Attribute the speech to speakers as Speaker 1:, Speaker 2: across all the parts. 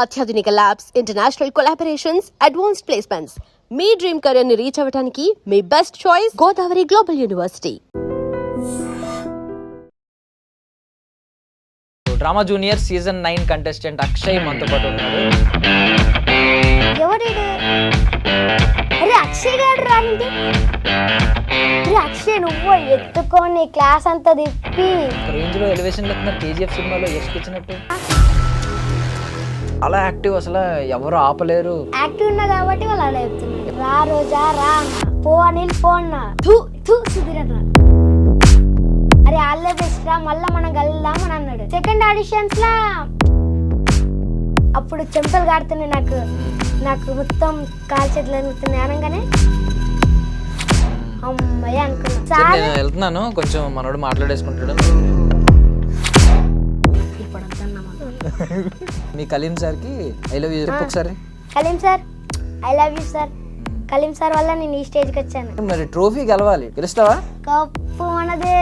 Speaker 1: అత్యాధునిక labs, international collaborations, advanced placements. మీ dream career ని రీచ్ అవ్వడానికి మీ best choice Godavari global university.
Speaker 2: Drama junior season 9 contestant Akshay మనతో పాటు ఉన్నాడు.
Speaker 3: ఎవరిడు? అరే అక్షయ్ గారు రాండి. అరే అక్షయ్ నువ్వు ఎత్తుకొని క్లాస్ అంతా తిప్పి
Speaker 2: రేంజ్ లో ఎలివేషన్ లెక్కున్నారు కేజీఎఫ్ సినిమాలో యష్కి ఇచ్చినట్టు. అలా యాక్టివ్, అసలు ఎవరు ఆపలేరు.
Speaker 3: యాక్టివ్ ఉన్నా కాబట్టి వాళ్ళు అలా చెప్తున్నారు. రా రోజా రా అన్న, పో అనిల్ పో అన్న, సుధీర్ అన్న. అరే ఆల్లే బెస్ట్ రా, మళ్ళా మనం కలుద్దాం అని అన్నాడు. సెకండ్ ఆడిషన్స్ లా అప్పుడు చెంపలు కాడుతున్నాయి, నాకు మొత్తం కాలు చేతులు ఎదుగుతున్నాయి అనగానే అమ్మాయి అనుకున్నా.
Speaker 2: నేను వెళ్తున్నాను, కొంచెం మనోడు మాట్లాడేసుకుంటాడు. మీ కలీం సార్ కి ఐ లవ్ యూ చెప్పు ఒకసారి.
Speaker 3: Kaleem sir I love you sir. Kaleem sir వల్ల నేను ఈ స్టేజ్కి వచ్చాను.
Speaker 2: మరి ట్రోఫీ గెలవాలి, గెలుస్తావా?
Speaker 3: కప్పు మనదే.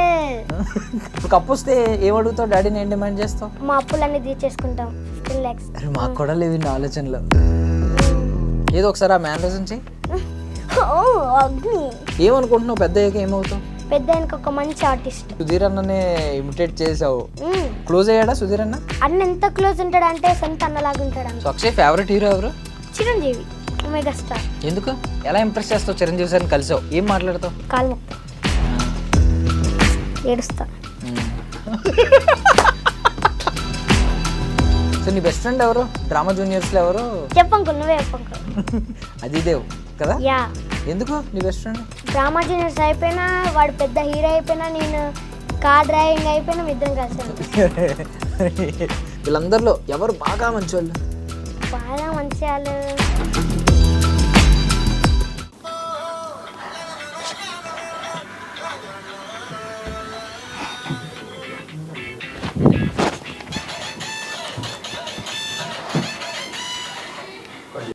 Speaker 2: కప్పు వస్తే ఏమడుగుతావు డాడీని, ఏం డిమాండ్ చేస్తావు?
Speaker 3: మా అప్పులన్నీ తీర్చేసుకుంటాం 15 lakhs.
Speaker 2: అరే మాకు కూడా లేవు ఇన్ని ఆలోచనలు. ఏదో ఒకసారి ఆ మేనరిజం చెయ్యి.
Speaker 3: అగ్ని
Speaker 2: ఏమనుకుంటున్నావు పెద్ద అయ్యాక ఏమవుతావు?
Speaker 3: పెద్ద ఆయనకు ఒక మంచి ఆర్టిస్ట్.
Speaker 2: సుధీర్ అన్ననే ఇమిటేట్ చేసావు. క్లోజ్ అయ్యాడా సుధీర్ అన్న?
Speaker 3: అన్న ఎంత క్లోజ్ ఉంటాడు అంటే సొంత అన్నలాగా ఉంటాడు.
Speaker 2: సో అక్షయ్ ఫేవరెట్ హీరో ఎవరు?
Speaker 3: చిరంజీవి, మెగాస్టార్.
Speaker 2: ఎందుకు, ఎలా ఇంప్రెస్ చేస్తావు చిరంజీవి సార్ని కలిసావు? ఏం మాట్లాడతావు?
Speaker 3: కాలు మొక్తా, ఏడుస్తా.
Speaker 2: సో నీ బెస్ట్ ఫ్రెండ్ ఎవరు డ్రామా జూనియర్స్ లో ఎవరు?
Speaker 3: చెప్పంకుల్, నువ్వే చెప్పంకుల్.
Speaker 2: అదిదేవ్ కదా?
Speaker 3: యా.
Speaker 2: ఎందుకు నీ బెస్ట్ ఫ్రెండ్?
Speaker 3: డ్రామా జూనియర్స్ అయిపోయినా, వాడు పెద్ద హీరో అయిపోయినా, నేను కార్ డ్రైవింగ్ అయిపోయినా, ఇద్దరం కలిసాను.
Speaker 2: వీళ్ళందరిలో ఎవరు బాగా మంచి వాళ్ళు?
Speaker 3: బాగా మంచి వాళ్ళు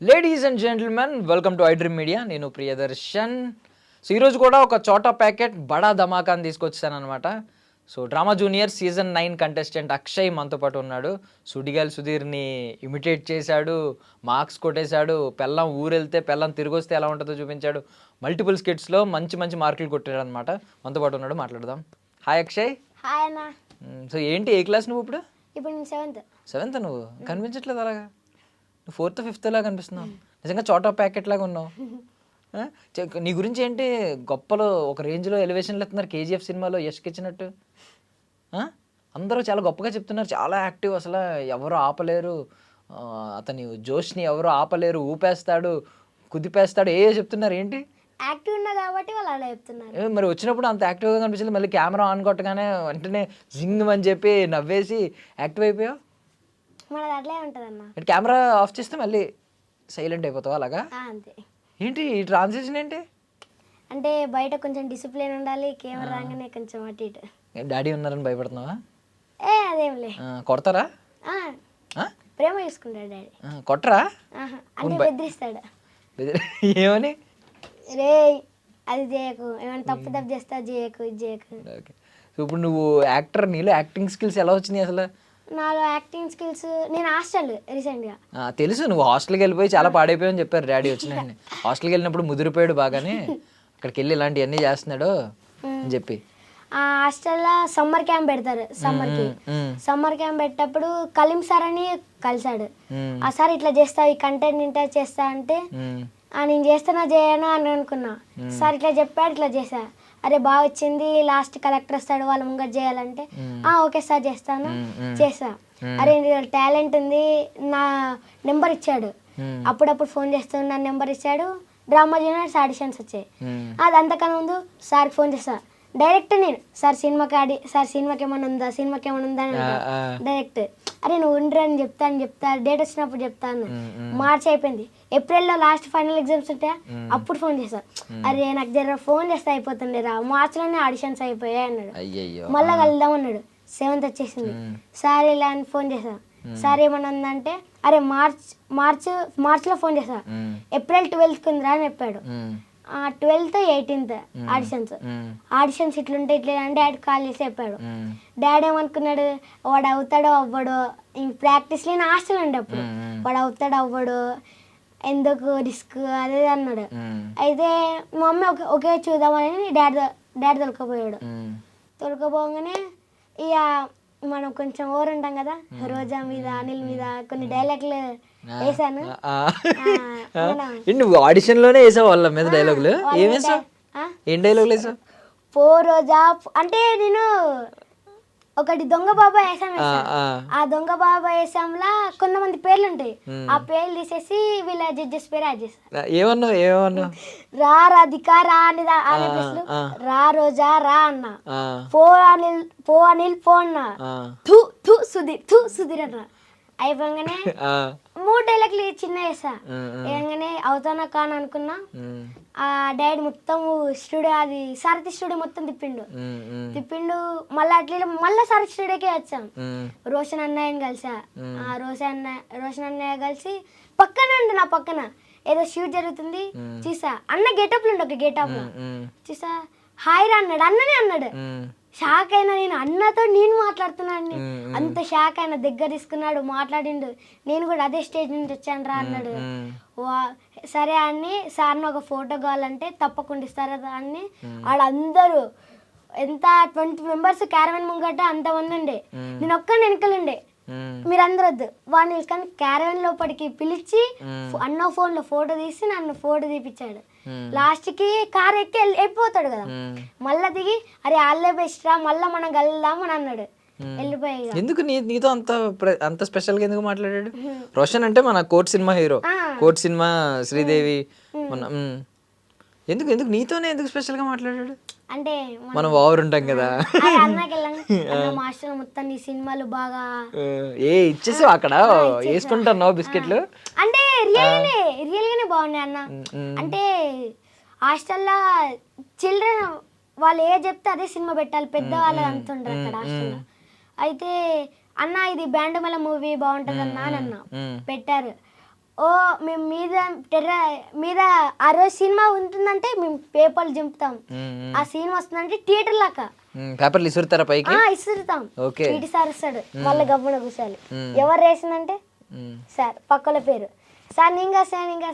Speaker 2: ladies and gentlemen, welcome to I dream media. నేను ప్రియదర్శన్. సో ఈరోజు కూడా ఒక చోటా ప్యాకెట్ బడా ధమాకాని తీసుకొచ్చాను అనమాట. So drama junior season 9 contestant Akshay మనతో పాటు ఉన్నాడు. సుడిగాలి సుధీర్ని ఇమిటేట్ చేశాడు, మార్క్స్ కొట్టేశాడు, పెళ్ళం ఊరెళ్తే పెళ్ళం తిరిగి వస్తే ఎలా ఉంటుందో చూపించాడు. మల్టిపుల్ స్కిట్స్లో మంచి మంచి మార్కులు కొట్టాడు అనమాట. మనతో పాటు ఉన్నాడు, మాట్లాడదాం. హాయ్ అక్షయ్.
Speaker 3: హాయ్ అన్న.
Speaker 2: సో ఏంటి, ఏ క్లాస్ నువ్వు ఇప్పుడు?
Speaker 3: ఇప్పుడు నేను
Speaker 2: 7th. నువ్వు కనిపించట్లేదు అలాగా, 4th 5th లాగా కనిపిస్తున్నావు. నిజంగా చోటా ప్యాకెట్ లాగా ఉన్నావు. నీ గురించి ఏంటి గొప్పలు, ఒక రేంజ్లో ఎలివేషన్లు ఎత్తున్నారు కేజీఎఫ్ సినిమాలో యష్కి ఇచ్చినట్టు. అందరూ చాలా గొప్పగా చెప్తున్నారు, చాలా యాక్టివ్, అసలు ఎవరు ఆపలేరు, అతని జోష్ని ఎవరు ఆపలేరు, ఊపేస్తాడు, కుదిపేస్తాడు, ఏ చెప్తున్నారు. ఏంటి
Speaker 3: యాక్టివ్ ఉన్నా కాబట్టి వాళ్ళు అలా చెప్తున్నారు.
Speaker 2: మరి వచ్చినప్పుడు అంత యాక్టివ్గా కనిపించింది, మళ్ళీ కెమెరా ఆన్ కొట్టగానే వెంటనే జింగ్ అని చెప్పి నవ్వేసి యాక్టివ్ అయిపోయావు.
Speaker 3: మనది అట్లే ఉంటుంది అన్న.
Speaker 2: కెమెరా ఆఫ్ చేస్తే మళ్ళీ సైలెంట్ అయిపోతావు అలాగా?
Speaker 3: అంతే.
Speaker 2: ఏంటి ఈ ట్రాన్సిషన్ ఏంటి?
Speaker 3: అంటే బయట కొంచెం డిసిప్లిన్ ఉండాలి, కెమెరా రాగానే కొంచెం అటు ఇటు.
Speaker 2: డాడీ ఉన్నారని భయపడుతున్నావా?
Speaker 3: అదేంలే.
Speaker 2: కొడతారా?
Speaker 3: ప్రేమ చేసుకుంటాడు డాడీ.
Speaker 2: కొట్టరా?
Speaker 3: అంటే బెదిరిస్తాడు.
Speaker 2: ఏమని?
Speaker 3: రే అది చేయకు, ఏమైనా తప్పు చేస్తా, చేయకు, ఇది చేయకు.
Speaker 2: ఓకే. సో ఇప్పుడు నువ్వు యాక్టర్, నీలో యాక్టింగ్ స్కిల్స్ ఎలా వచ్చినాయి అసలు?
Speaker 3: నాలో యాక్టింగ్ స్కిల్స్, నేను హాస్టల్ రీసెంట్గా.
Speaker 2: తెలుసు, నువ్వు హాస్టల్కి వెళ్ళిపోయి చాలా పాడైపోయావు చెప్పారు డాడీ వచ్చినాయని. హాస్టల్కి వెళ్ళినప్పుడు ముదిరిపోయాడు బాగానే, అక్కడికి వెళ్ళి ఇలాంటివన్నీ చేస్తున్నాడు అని చెప్పి.
Speaker 3: ఆ హాస్టల్లో సమ్మర్ క్యాంప్ పెడతారు. సమ్మర్ క్యాంప్ పెట్టేటప్పుడు కలీం సార్ అని కలిసాడు. ఆ సార్ ఇట్లా చేస్తావు, ఈ కంటెంట్ ఇంటర్ చేస్తా అంటే నేను చేస్తానా చేయనా అని అనుకున్నా. సార్ ఇట్లా చెప్పాడు, ఇట్లా చేసా. అరే బాగా వచ్చింది, లాస్ట్ కలెక్టర్ వస్తాడు, వాళ్ళ ముంగట చేయాలంటే ఓకే సార్ చేస్తాను, చేసా. అరే టాలెంట్ ఉంది, నా నెంబర్ ఇచ్చాడు. అప్పుడప్పుడు ఫోన్ చేస్తాను, నా నెంబర్ ఇచ్చాడు. డ్రామా జూనియర్స్ ఆడిషన్స్ వచ్చాయి. అది అంతకన్నా ముందు సార్కి ఫోన్ చేస్తా డైరెక్ట్. నేను సార్ సినిమాకి ఏమైనా ఉందా అని డైరెక్ట్. అరే నువ్వు ఉండరు అని చెప్తా, డేట్ వచ్చినప్పుడు చెప్తాను. మార్చ్ అయిపోయింది, ఏప్రిల్లో లాస్ట్ ఫైనల్ ఎగ్జామ్స్ ఉంటాయా, అప్పుడు ఫోన్ చేస్తా. అరే నాకు జర ఫోన్ చేస్తే అయిపోతుండే రా, మార్చ్లోనే ఆడిషన్స్ అయిపోయాయి అన్నాడు. మళ్ళీ కలుద్దాం అన్నాడు. 7th వచ్చేసింది. సార్ ఇలా అని ఫోన్ చేసా. సార్ ఏమన్నా ఉందంటే అరే మార్చ్లో ఫోన్ చేసా, ఏప్రిల్ 12th ఉందిరా అని చెప్పాడు. 12th 18th ఆడిషన్స్ ఇట్లుంటే ఇట్లా అంటే డాడీ కాల్ చేసి చెప్పాడు. డాడీ ఏమనుకున్నాడు, వాడు అవుతాడో అవ్వడో ఇంక ప్రాక్టీస్లో నేను హాస్టల్ ఉండే అప్పుడు వాడు అవుతాడు అవ్వడు ఎందుకు రిస్క్ అదే అన్నాడు. అయితే మా మమ్మీ ఒకే చూద్దామని డాడీ తొలకపోయాడు. తొలకపోగానే ఇక మనం కొంచెం ఓవర్ ఉంటాం కదా, రోజా మీద అనిల్ మీద కొన్ని డైలాగ్లు వేసాను.
Speaker 2: నువ్వు ఆడిషన్ లోనే వేసావు వాళ్ళ మీద డైలాగులు? ఏం వేసావు? ఏం డైలాగులు వేసావు?
Speaker 3: పో రోజా అంటే నేను ఒకటి దొంగ బాబా వేసాం. ఆ దొంగ బాబా వేసాంలా కొంతమంది పేర్లు ఉంటాయి, ఆ పేర్లు తీసేసి వీళ్ళ జడ్జెస్ పేరు యాడ్ చేస్తా.
Speaker 2: ఏమన్నా
Speaker 3: రా రాధిక రా అని రా రోజా రా అన్న, పో అనిల్ పో అన్న, థూ సుధీర్ అన్న. అయిపోగానే 3 డైలాగ్లు చిన్న వేసా. వేయగానే అవుతానా కాని అనుకున్నా. ఆ డాడీ మొత్తం స్టూడియో అది సారథి స్టూడియో మొత్తం తిప్పిండు. మళ్ళా సారథి స్టూడియోకే వచ్చాం. రోషన్ అన్నయ్యని కలిసా. రోషన్ అన్నయ్య కలిసి పక్కన ఉండు, నా పక్కన ఏదో షూట్ జరుగుతుంది చూసా. అన్న గెటప్లు ఉండు, ఒక గెటప్ చూసా. హాయ్ రా అన్నాడు, అన్ననే అన్నాడు. షాక్ అయినా నేను, అన్నతో నేను మాట్లాడుతున్నాను. అంత షాక్ అయినా, దగ్గర తీసుకున్నాడు, మాట్లాడిండు. నేను కూడా అదే స్టేజ్ నుంచి వచ్చాను రా అన్నాడు. సరే అని సార్ని ఒక ఫోటో కావాలంటే తప్పకుండా ఇస్తారా అని వాళ్ళందరూ ఎంత 20 మెంబర్స్ క్యారవెన్ ముంగట అంతమంది ఉండే. నేను ఒక్కడిని వెనకలుండే. మీరందరూ వద్దు వాడిని తీసుకొని క్యారవెన్ లోపలికి పిలిచి అన్న ఫోన్లో ఫోటో తీసి నన్ను ఫోటో తీపిచ్చాడు. లాస్ట్ కి కార్ ఎక్కి వెళ్ళిపోతాడు కదా, మళ్ళా దిగి అరే ఆల్లే బెస్ట్ రా మళ్ళా మనం కలుద్దాం అని అన్నాడు. వెళ్ళిపోయాయి.
Speaker 2: ఎందుకు నీతో అంత స్పెషల్ గా ఎందుకు మాట్లాడాడు? రోషన్ అంటే మన court cinema hero, court cinema Sridevi. ఎందుకు నీతోనే ఎందుకు స్పెషల్ గా మాట్లాడాడు?
Speaker 3: అంటే
Speaker 2: మనం ఓవర్ ఉంటాం కదా.
Speaker 3: మాస్టర్ మొత్తం ఈ సినిమాలు బాగా
Speaker 2: ఇచ్చేసావు అక్కడ వేసుకుంటున్నావు బిస్కెట్లు.
Speaker 3: అంటే రియల్ గానే బాగున్నాయి అన్న. అంటే హాస్టల్లో చిల్డ్రన్ వాళ్ళు ఏ చెప్తే అదే సినిమా పెట్టాలి, పెద్దవాళ్ళు అంతుండ్రు అక్కడ హాస్టల్లో. అయితే అన్న ఇది బ్యాండుమల మూవీ బాగుంటుంది అన్న అని అన్న పెట్టారు. ఓ మేము మీద ఆ రోజు సినిమా ఉంటుందంటే మేము పేపర్లు చింపుతాం. ఆ సీన్ వస్తుందంటే థియేటర్ లాగా
Speaker 2: పేపర్లు ఇసురుతారా పైకి?
Speaker 3: ఇసురుతాం. పీటీ సార్ వస్తాడు, మళ్ళీ గమ్మున కూర్చోాలి. ఎవరు వేసిందంటే సార్ పక్కల పేరు సార్ ఇంకా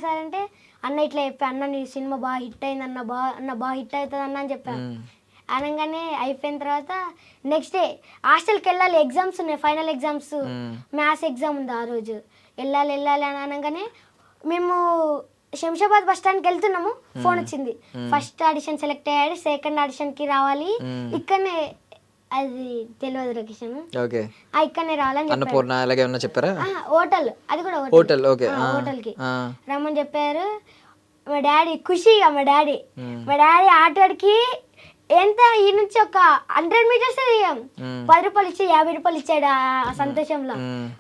Speaker 3: సార్ అంటే అన్న ఇట్లా చెప్పా, అన్న నీ సినిమా బాగా హిట్ అయింది అన్న, బాగా హిట్ అవుతుంది అన్న అని చెప్పాను. అనగానే అయిపోయిన తర్వాత నెక్స్ట్ డే హాస్టల్కి వెళ్ళాలి, ఎగ్జామ్స్ ఉన్నాయి, ఫైనల్ ఎగ్జామ్స్, మ్యాథ్స్ ఎగ్జామ్ ఉంది ఆ రోజు. వెళ్ళాలి అని అనగానే మేము శంషాబాద్ బస్ స్టాండ్కి వెళ్తున్నాము. ఫోన్ వచ్చింది, ఫస్ట్ ఆడిషన్ సెలెక్ట్ అయ్యాడు, సెకండ్ ఆడిషన్కి రావాలి, ఇక్కడనే అది తెలియదు లొకేషన్, ఇక్కడనే రావాలని చెప్పారు. హోటల్ అది కూడా హోటల్కి రమ్మని చెప్పారు. మా డాడీ ఖుషిగా మా డాడీ ఆటోడికి ఎంత ఈ నుంచి ఒక 100 మీటర్స్ 10 రూపాయలు ఇచ్చి 50 రూపాయలు ఇచ్చాడు. ఆ సంతోషంలో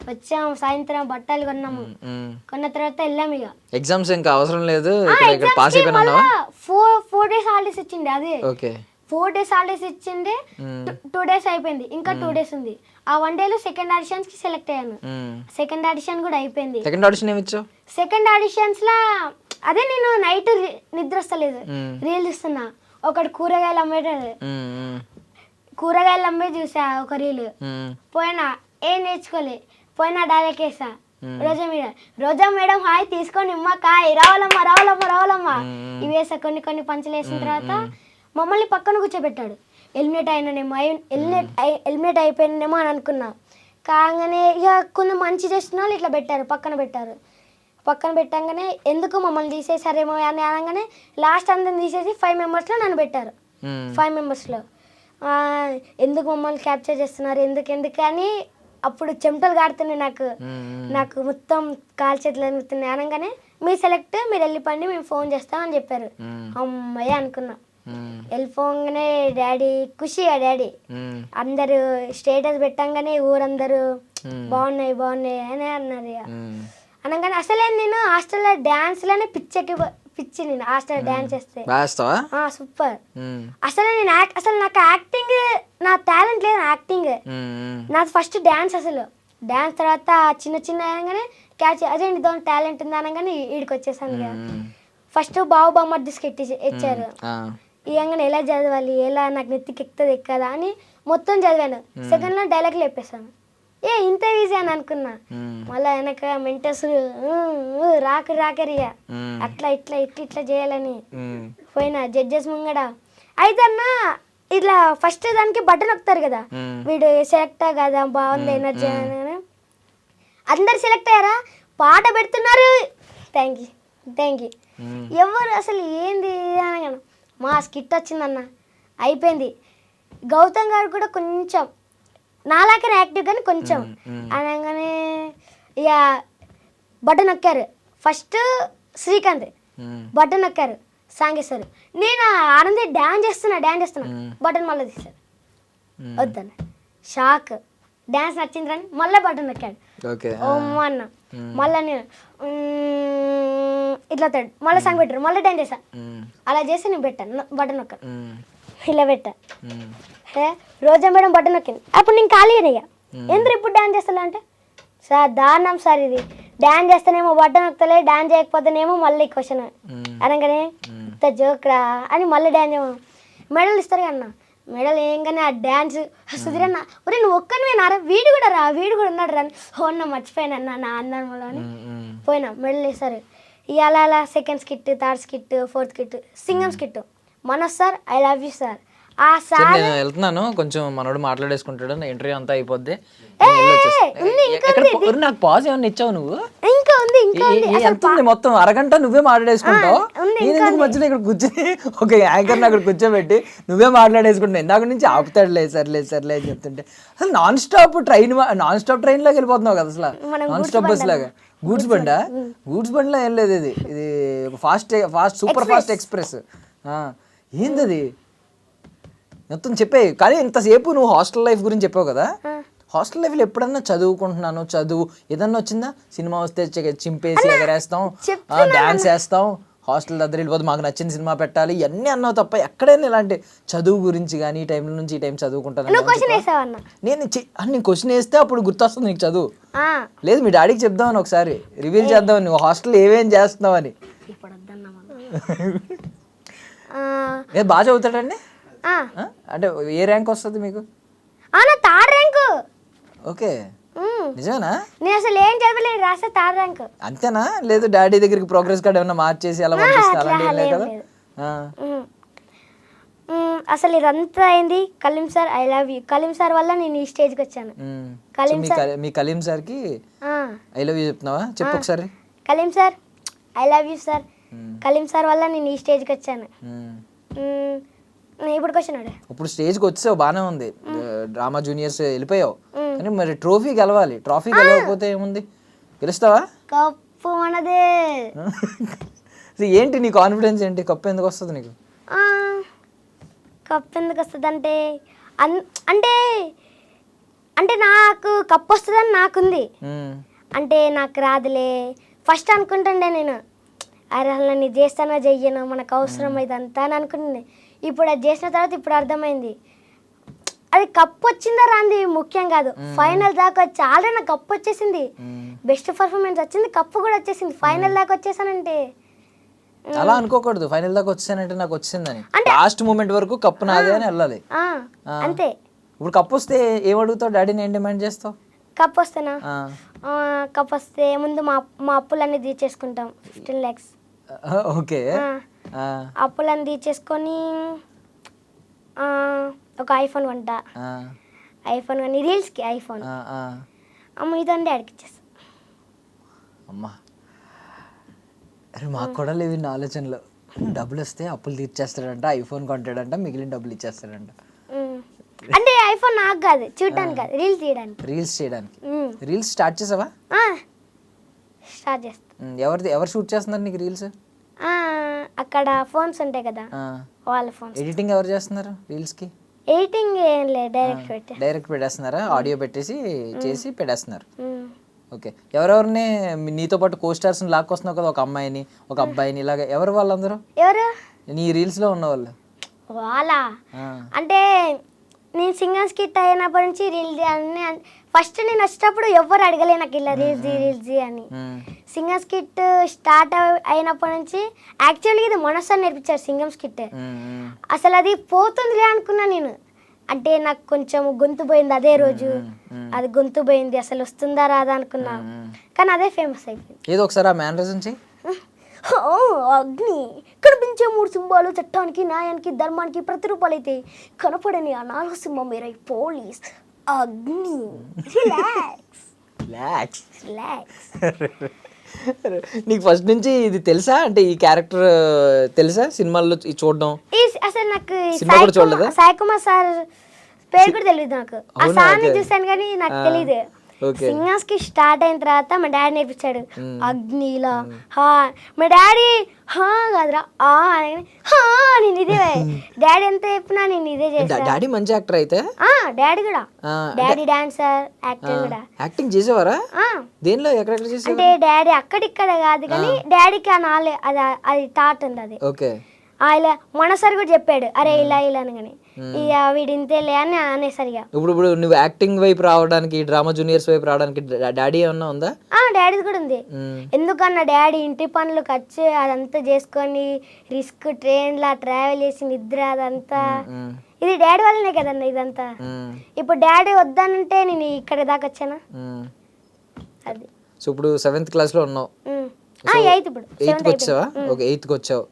Speaker 3: వచ్చాము. సాయంత్రం బట్టలు కొన్నాము, కొన్న తర్వాత వెళ్ళాము. ఇక
Speaker 2: ఎగ్జామ్స్ ఇంకా అవసరం లేదు,
Speaker 3: 4 days హాలిడేస్ ఇచ్చింది. అదే 4 days హాలిడేస్ ఇచ్చింది. 2 days అయిపోయింది, ఇంకా 2 days ఉంది. ఆ 1 day లో సెకండ్ ఆడిషన్స్ కి సెలెక్ట్ అయ్యాను. సెకండ్ ఆడిషన్ కూడా అయిపోయింది. సెకండ్ ఆడిషన్స్ లా అదే నేను నైట్ నిద్ర వస్తలేదు, రీల్ చూస్తున్నా. ఒకటి కూరగాయలు అమ్మే చూసా ఒక రీల్. పోయినా ఏం నేర్చుకోలే, పోయినా డైరెక్ట్ వేసా రోజా మేడం హాయ్ తీసుకొని నిమ్మకాయ రావాలమ్మ ఇవి వేసా. కొన్ని పంచులు వేసిన తర్వాత మమ్మల్ని పక్కన కూర్చోబెట్టాడు. హెల్మెట్ అయిపోయినేమో అని అనుకున్నా. కాగానే ఇక కొంచెం మంచి చేసిన వాళ్ళు ఇట్లా పక్కన పెట్టంగానే ఎందుకు మమ్మల్ని తీసేసారేమో అని అనగానే లాస్ట్ అందరిని తీసేసి 5 మెంబర్స్లో నన్ను పెట్టారు. 5 మెంబర్స్లో ఎందుకు మమ్మల్ని క్యాప్చర్ చేస్తున్నారు ఎందుకు అని అప్పుడు చెమటలు కాడుతున్నాయి నాకు మొత్తం కాలు చేతులు ఎదుగుతున్నాయి. అనగానే మీరు సెలెక్ట్, మీరు వెళ్ళిపోండి, మేము ఫోన్ చేస్తామని చెప్పారు. అమ్మయ్య అనుకున్నా. వెళ్ళిపోగానే డాడీ ఖుషిగా డాడీ అందరూ స్టేటస్ పెట్టంగానే ఊరందరూ బాగున్నాయి అని అన్నారు. అనగానే అసలే నేను హాస్టల్లో డాన్స్ లోనే పిచ్చి నేను హాస్టల్ డాన్స్ చేస్తే సూపర్. అసలు నాకు యాక్టింగ్ నా టాలెంట్ లేదు. యాక్టింగ్ నాకు ఫస్ట్ డాన్స్. అసలు డాన్స్ తర్వాత చిన్న అనగానే క్యాచ్ అదే నీతో టాలెంట్ ఉంది అనగానే వీడికి వచ్చేసాను. ఫస్ట్ బావు బొమ్మర్ తీసుకెట్టి ఇచ్చారు. ఇవ్వగానే ఎలా చదవాలి, ఎలా నాకు నెత్తికి ఎక్కుతుంది ఎక్కదా అని మొత్తం చదివాను. సెకండ్ లో డైలాగ్లు చెప్పేసాను. ఇంత ఈజీ అని అనుకున్నా. మళ్ళీ వెనక మెంటర్స్ రాకరియా అట్లా ఇట్లా ఇట్లా చేయాలని పోయినా జడ్జెస్ ముంగడ. అయితే అన్న ఇట్లా ఫస్ట్ దానికి బటన్ నొక్కుతారు కదా, వీడు సెలెక్ట్ కదా, బాగుంది ఎనర్జీ అని. అందరు సెలెక్ట్ అయ్యారా, పాట పెడుతున్నారు. Thank you. ఎవరు అసలు ఏంది అనగాను మా స్కిట్ వచ్చిందన్న, అయిపోయింది. గౌతమ్ గారు కూడా కొంచెం నాలాకనే యాక్టివ్ కానీ కొంచెం అనగానే ఇక బటన్ నొక్కారు. ఫస్ట్ శ్రీకాంత్ బటన్ నొక్కారు, సాంగ్ ఇస్తారు. నేను ఆనంది డ్యాన్స్ చేస్తున్నా బటన్ మళ్ళీ తీశారు. వద్దన్న షాక్, డ్యాన్స్ నచ్చిందని మళ్ళీ బటన్ నొక్కాడు. ఓమ్మ అన్న మళ్ళీ నేను ఇట్లా తాడు, మళ్ళీ సాంగ్ పెట్టారు, మళ్ళీ డ్యాన్స్ చేశాను. అలా చేసి నేను పెట్టాను బటన్ నొక్కాను, ఇలా పెట్టా. రోజా మేడం బటన్ నొక్కింది. అప్పుడు నేను ఖాళీ అయ్యా, ఎందుకు ఇప్పుడు డ్యాన్స్ చేస్తా అంటే, సార్ దారుణం సార్ ఇది, డ్యాన్స్ చేస్తానేమో బటన్ నొక్కలే, డ్యాన్స్ చేయకపోతేనేమో మళ్ళీ క్వశ్చన్ అనగానే ఇంత జోక్రా అని మళ్ళీ డ్యాన్స్ మెడల్ ఇస్తారు అన్న. మెడల్ ఏంగానే ఆ డ్యాన్స్ సుధీరన్న ఒరే నువ్వు ఒక్కనివేనారా, వీడు కూడా ఉన్నాడు రా అన్న, మర్చిపోయాను అన్న నా అందరంలో అని పోయినా. మెడల్ ఇస్తారు. ఇక అలా second skit, third skit, fourth skit, Singam skit. Manoj sir I love you sir. ఆ సార్
Speaker 2: నేను వెళ్తున్నాను, కొంచెం మనోడు మాట్లాడేసుకుంటాడు, నా ఇంటర్వ్యూ అంతా అయిపోద్ది. నాకు పాజ్ ఏమన్నా ఇచ్చావు నువ్వు?
Speaker 3: ఇంకా ఉంది
Speaker 2: ఎంత ఉంది మొత్తం? అరగంట నువ్వే మాట్లాడేసుకుంటావు. నేను ఎందుకు మధ్యలో ఇక్కడ కూర్చొని ఒక యాంకర్ని అక్కడ కూర్చోబెట్టి నువ్వే మాట్లాడేసుకుంటావు? ఇందాక నుంచి ఆపుతాడులే సర్లే అని చెప్తుంటే అసలు నాన్ స్టాప్ ట్రైన్ లాగా వెళ్ళిపోతున్నావు కదా అసలు, నాన్ స్టాప్ బస్ లాగా. గూడ్స్ బండిలో ఏం లేదు, ఇది ఫాస్ట్ సూపర్ ఫాస్ట్ ఎక్స్ప్రెస్. ఏంది అది మొత్తం చెప్పేయి. కానీ ఇంతసేపు నువ్వు హాస్టల్ లైఫ్ గురించి చెప్పావు కదా, హాస్టల్ లైఫ్లో ఎప్పుడన్నా చదువు ఏదన్నా వచ్చిందా? సినిమా వస్తే చింపేసి ఎగరేస్తాం, డాన్స్ వేస్తాం, హాస్టల్ దగ్గర వెళ్ళిపోతే మాకు నచ్చిన సినిమా పెట్టాలి, ఇవన్నీ అన్నావు తప్ప ఎక్కడైనా ఇలాంటి చదువు గురించి కానీ ఈ టైం నుంచి ఈ టైం చదువుకుంటాను నేను క్వశ్చన్ వేస్తే అప్పుడు గుర్తొస్తుంది నీకు చదువు? లేదు మీ డాడీకి చెప్దామని ఒకసారి రివీల్ చేద్దామని, నువ్వు హాస్టల్ ఏమేం చేస్తున్నావు అని. బాగా చదువుతాడండి అంటే ఏ ర్యాంక్ వస్తుంది మీకు?
Speaker 3: Third rank.
Speaker 2: ఓకే, నిజమేనా?
Speaker 3: నేను అసలు ఏం చదవలేదు, రాసే థర్డ్ ర్యాంక్.
Speaker 2: అంతేనా? లేదు డాడీ దగ్గరికి ప్రోగ్రెస్ కార్డ్ ఏమన్నా మార్చేసి అలా పంపిస్తే అలాంటి ఏం లేదు కదా?
Speaker 3: అసలు ఇదంతా అయింది Kaleem sir I love you. Kaleem sir వల్ల నేను ఈ స్టేజ్కి వచ్చాను.
Speaker 2: మీ కలీం సార్కి ఐ లవ్ యూ చెప్తున్నావా? చెప్పు ఒకసారి.
Speaker 3: Kaleem sir I love you sir. Kaleem sir వల్ల నేను ఈ స్టేజ్కి వచ్చాను. ఇప్పుడు క్వశ్చన్ అడే.
Speaker 2: ఇప్పుడు స్టేజ్కి వచ్చావు బాగానే ఉంది, డ్రామా జూనియర్స్ వెళ్ళిపోయావు, కానీ మరి ట్రోఫీ గెలవాలి. ట్రోఫీ గెలవకపోతే ఏముంది, గెలుస్తావా?
Speaker 3: కప్పు మనదే.
Speaker 2: ఏంటి నీ కాన్ఫిడెన్స్ ఏంటి? కప్పు ఎందుకు వస్తుంది నీకు?
Speaker 3: కప్పు ఎందుకు వస్తుంది అంటే అంటే నాకు కప్పు వస్తుందని నాకుంది. అంటే నాకు రాదులే ఫస్ట్ అనుకుంటుండే నేను, అరే అలా నేను చేస్తానో చెయ్యను, మనకు అవసరం ఇదంతా అని అనుకుంటుండే. ఇప్పుడు అది చేసిన తర్వాత ఇప్పుడు అర్థమైంది, అది కప్పు వచ్చిందా రాంది ముఖ్యం కాదు, ఫైనల్ దాకా వచ్చి ఆల్రెడీ నాకు కప్పు వచ్చేసింది, బెస్ట్ పర్ఫార్మెన్స్ వచ్చింది, కప్పు కూడా వచ్చేసింది. ఫైనల్ దాకా వచ్చేసానంటే
Speaker 2: అలా అనుకోకూడదు, ఫైనల్ దాకా వచ్చేసానంటే నాకు వచ్చిందని, లాస్ట్ మూమెంట్ వరకు కప్పు నాదే అని వెళ్ళాలి
Speaker 3: అంతే.
Speaker 2: ఇప్పుడు కప్పు వస్తే ఏం అడుగుతావు డాడీని, ఏం డిమాండ్ చేస్తావు?
Speaker 3: కప్పు వస్తేనా? కప్పు వస్తే ముందు మా అప్పులన్నీ తీర్చేసుకుంటాం, 15 lakhs.
Speaker 2: ఓకే,
Speaker 3: అప్పులన్నీ తీర్చేసుకొని ఒక ఐఫోన్ కొంట, ఐఫోన్ కానీ రీల్స్కి ఐఫోన్ ఇదండి డాడీకి ఇచ్చేస్తా.
Speaker 2: అమ్మా అరే మాకు కూడా లేవు ఇన్ని ఆలోచనలు. డబ్బులు వస్తే అప్పులు తీర్చేస్తాడంట, ఐఫోన్ కొంటాడంట, మిగిలిన డబ్బులు ఇచ్చేస్తాడంట.
Speaker 3: అంటే ఐఫోన్ నాకు కాదు, చూడడానికి కాదు, రీల్స్ తీయడానికి.
Speaker 2: రీల్స్ చేయడానికి. రీల్స్ స్టార్ట్ చేసావా?
Speaker 3: స్టార్ట్ చేస్తా.
Speaker 2: ఎవరు షూట్ చేస్తున్నారు నీకు రీల్స్?
Speaker 3: అక్కడ ఫోన్స్ ఉంటాయి కదా, వాళ్ళ ఫోన్స్.
Speaker 2: ఎడిటింగ్ ఎవరు చేస్తున్నారు రీల్స్ కి?
Speaker 3: ఎడిటింగ్ ఏం లేదు,
Speaker 2: డైరెక్ట్ పెట్టేస్తున్నారా? ఆడియో పెట్టేసి చేసి పెట్టేస్తున్నారు. ఓకే, ఎవరెవరిని నీతో పాటు కోస్టార్స్ లాక్కొస్తున్నావు కదా, ఒక అమ్మాయిని ఒక అబ్బాయిని, ఇలాగ ఎవరు వాళ్ళందరూ?
Speaker 3: ఎవరు
Speaker 2: నీ రీల్స్ లో ఉన్న వాళ్ళు?
Speaker 3: వాళ్ళ అంటే నేను సింగర్ స్కిట్ అయినప్పటి నుంచి రీల్స్ అన్ని ఫస్ట్ నేను వచ్చేటప్పుడు ఎవరు అడగలే నాకు ఇలా రీల్స్ అని. సింగర్ స్కిట్ స్టార్ట్ అయినప్పటి నుంచి యాక్చువల్గా ఇది మనసు అని నేర్పించారు సింగం స్కిట్. అసలు అది పోతుందిలే అనుకున్నా నేను, అంటే నాకు కొంచెం గొంతు పోయింది అదే రోజు. అది గొంతు పోయింది, అసలు వస్తుందా రాదా అనుకున్నా, కానీ అదే ఫేమస్ అయిపోయింది.
Speaker 2: ఏదో ఒకసారి ఆ మేనరిజం చెయ్యి.
Speaker 3: అగ్ని కనిపించే 3 సింహాలు చట్టానికి, న్యాయానికి, ధర్మానికి ప్రతిరూపాలు అయితే కనపడని ఆ 4వ సింహం మీరే పోలీస్ అగ్ని. రిలాక్స్.
Speaker 2: నీకు ఫస్ట్ నుంచి ఇది తెలుసా, అంటే ఈ క్యారెక్టర్ తెలుసా సినిమాల్లో చూడడం?
Speaker 3: అసలు నాకు
Speaker 2: సినిమా కూడా చూడలేదా?
Speaker 3: సాయి కుమార్ సార్ పేరు కూడా తెలియదు నాకు. ఆ సార్ని చూసాను కానీ నాకు తెలియదు. సింగర్స్ కి స్టార్ట్ అయిన తర్వాత మా డాడీ నేర్పించాడు అగ్నిలా హా. మా డాడీ హా కాదురా ఆ నేను ఇదే డాడీ ఎంత చెప్పినా నేను ఇదే చేస్తాను.
Speaker 2: డాడీ మంచి యాక్టర్ అయితే?
Speaker 3: డాడీ కూడా, డాడీ డాన్సర్, యాక్టర్ కూడా.
Speaker 2: యాక్టింగ్ చేసేవారా? దేనిలో ఎక్కడెక్కడ చేసేవారు?
Speaker 3: అంటే డాడీ అక్కడిక్కడ కాదు కానీ డాడీకి ఆ నాలే అది థాట్ ఉంది. అది
Speaker 2: ఓకే.
Speaker 3: ఇలా మొన్నసారి కూడా చెప్పాడు, అరే ఇలా ఇలా అని. కానీ ఇక వీడి ఇంతేలే అని అనేసరిగా.
Speaker 2: ఇప్పుడు నువ్వు యాక్టింగ్ వైపు రావడానికి, డ్రామా జూనియర్స్ వైపు రావడానికి డాడీ ఏమన్నా ఉందా?
Speaker 3: డాడీ కూడా ఉంది. ఎందుకన్నా డాడీ ఇంటి పనులకు వచ్చి అదంతా చేసుకొని రిస్క్ ట్రైన్లా ట్రావెల్ చేసి నిద్ర అదంతా ఇది డాడీ వల్లనే కదన్నా ఇదంతా. ఇప్పుడు డాడీ వద్దానంటే నేను ఇక్కడ దాకా వచ్చానా. అది
Speaker 2: సో ఇప్పుడు 7th క్లాస్ లో ఉన్నావు. 8th వచ్చావా? ఓకే, 8th వచ్చావు.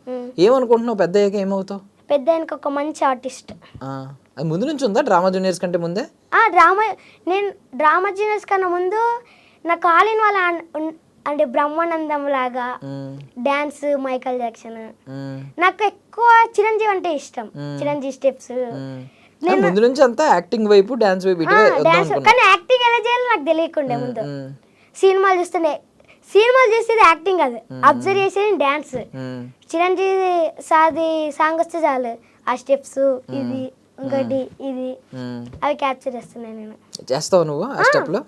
Speaker 2: ఏమనుకుంటున్నావు పెద్ద అయ్యాక ఏమవుతావు?
Speaker 3: పెద్ద ఆయనకు ఒక మంచి ఆర్టిస్ట్.
Speaker 2: అది ముందు నుంచి ఉందా డ్రామా జూనియర్స్ కంటే ముందే?
Speaker 3: నేను డ్రామా జూనియర్స్ కన్నా ముందు నాకు ఆలిన్ వాళ్ళ అంటే బ్రహ్మానందం లాగా డాన్స్, మైకల్ జాక్సన్. నాకు ఎక్కువ చిరంజీవి అంటే ఇష్టం, చిరంజీవి స్టెప్స్.
Speaker 2: ముందు నుంచి అంతా యాక్టింగ్ వైపు, డాన్స్ వైపు.
Speaker 3: కానీ యాక్టింగ్ ఎలా చేయాలో నాకు తెలియకుండే ముందు. సినిమాలు చూస్తుండే, సినిమాలు చేసేది యాక్టింగ్ కాదు, అబ్జర్వ్ చేసేది డాన్స్. చిరంజీవి సాది సాంగ్ వస్తే చాలు ఆ స్టెప్స్ ఇది ఇంకోటి ఇది అవి క్యాప్చర్ చేస్తున్నాను నేను.
Speaker 2: చేస్తావు నువ్వు ఆ స్టెప్ లో?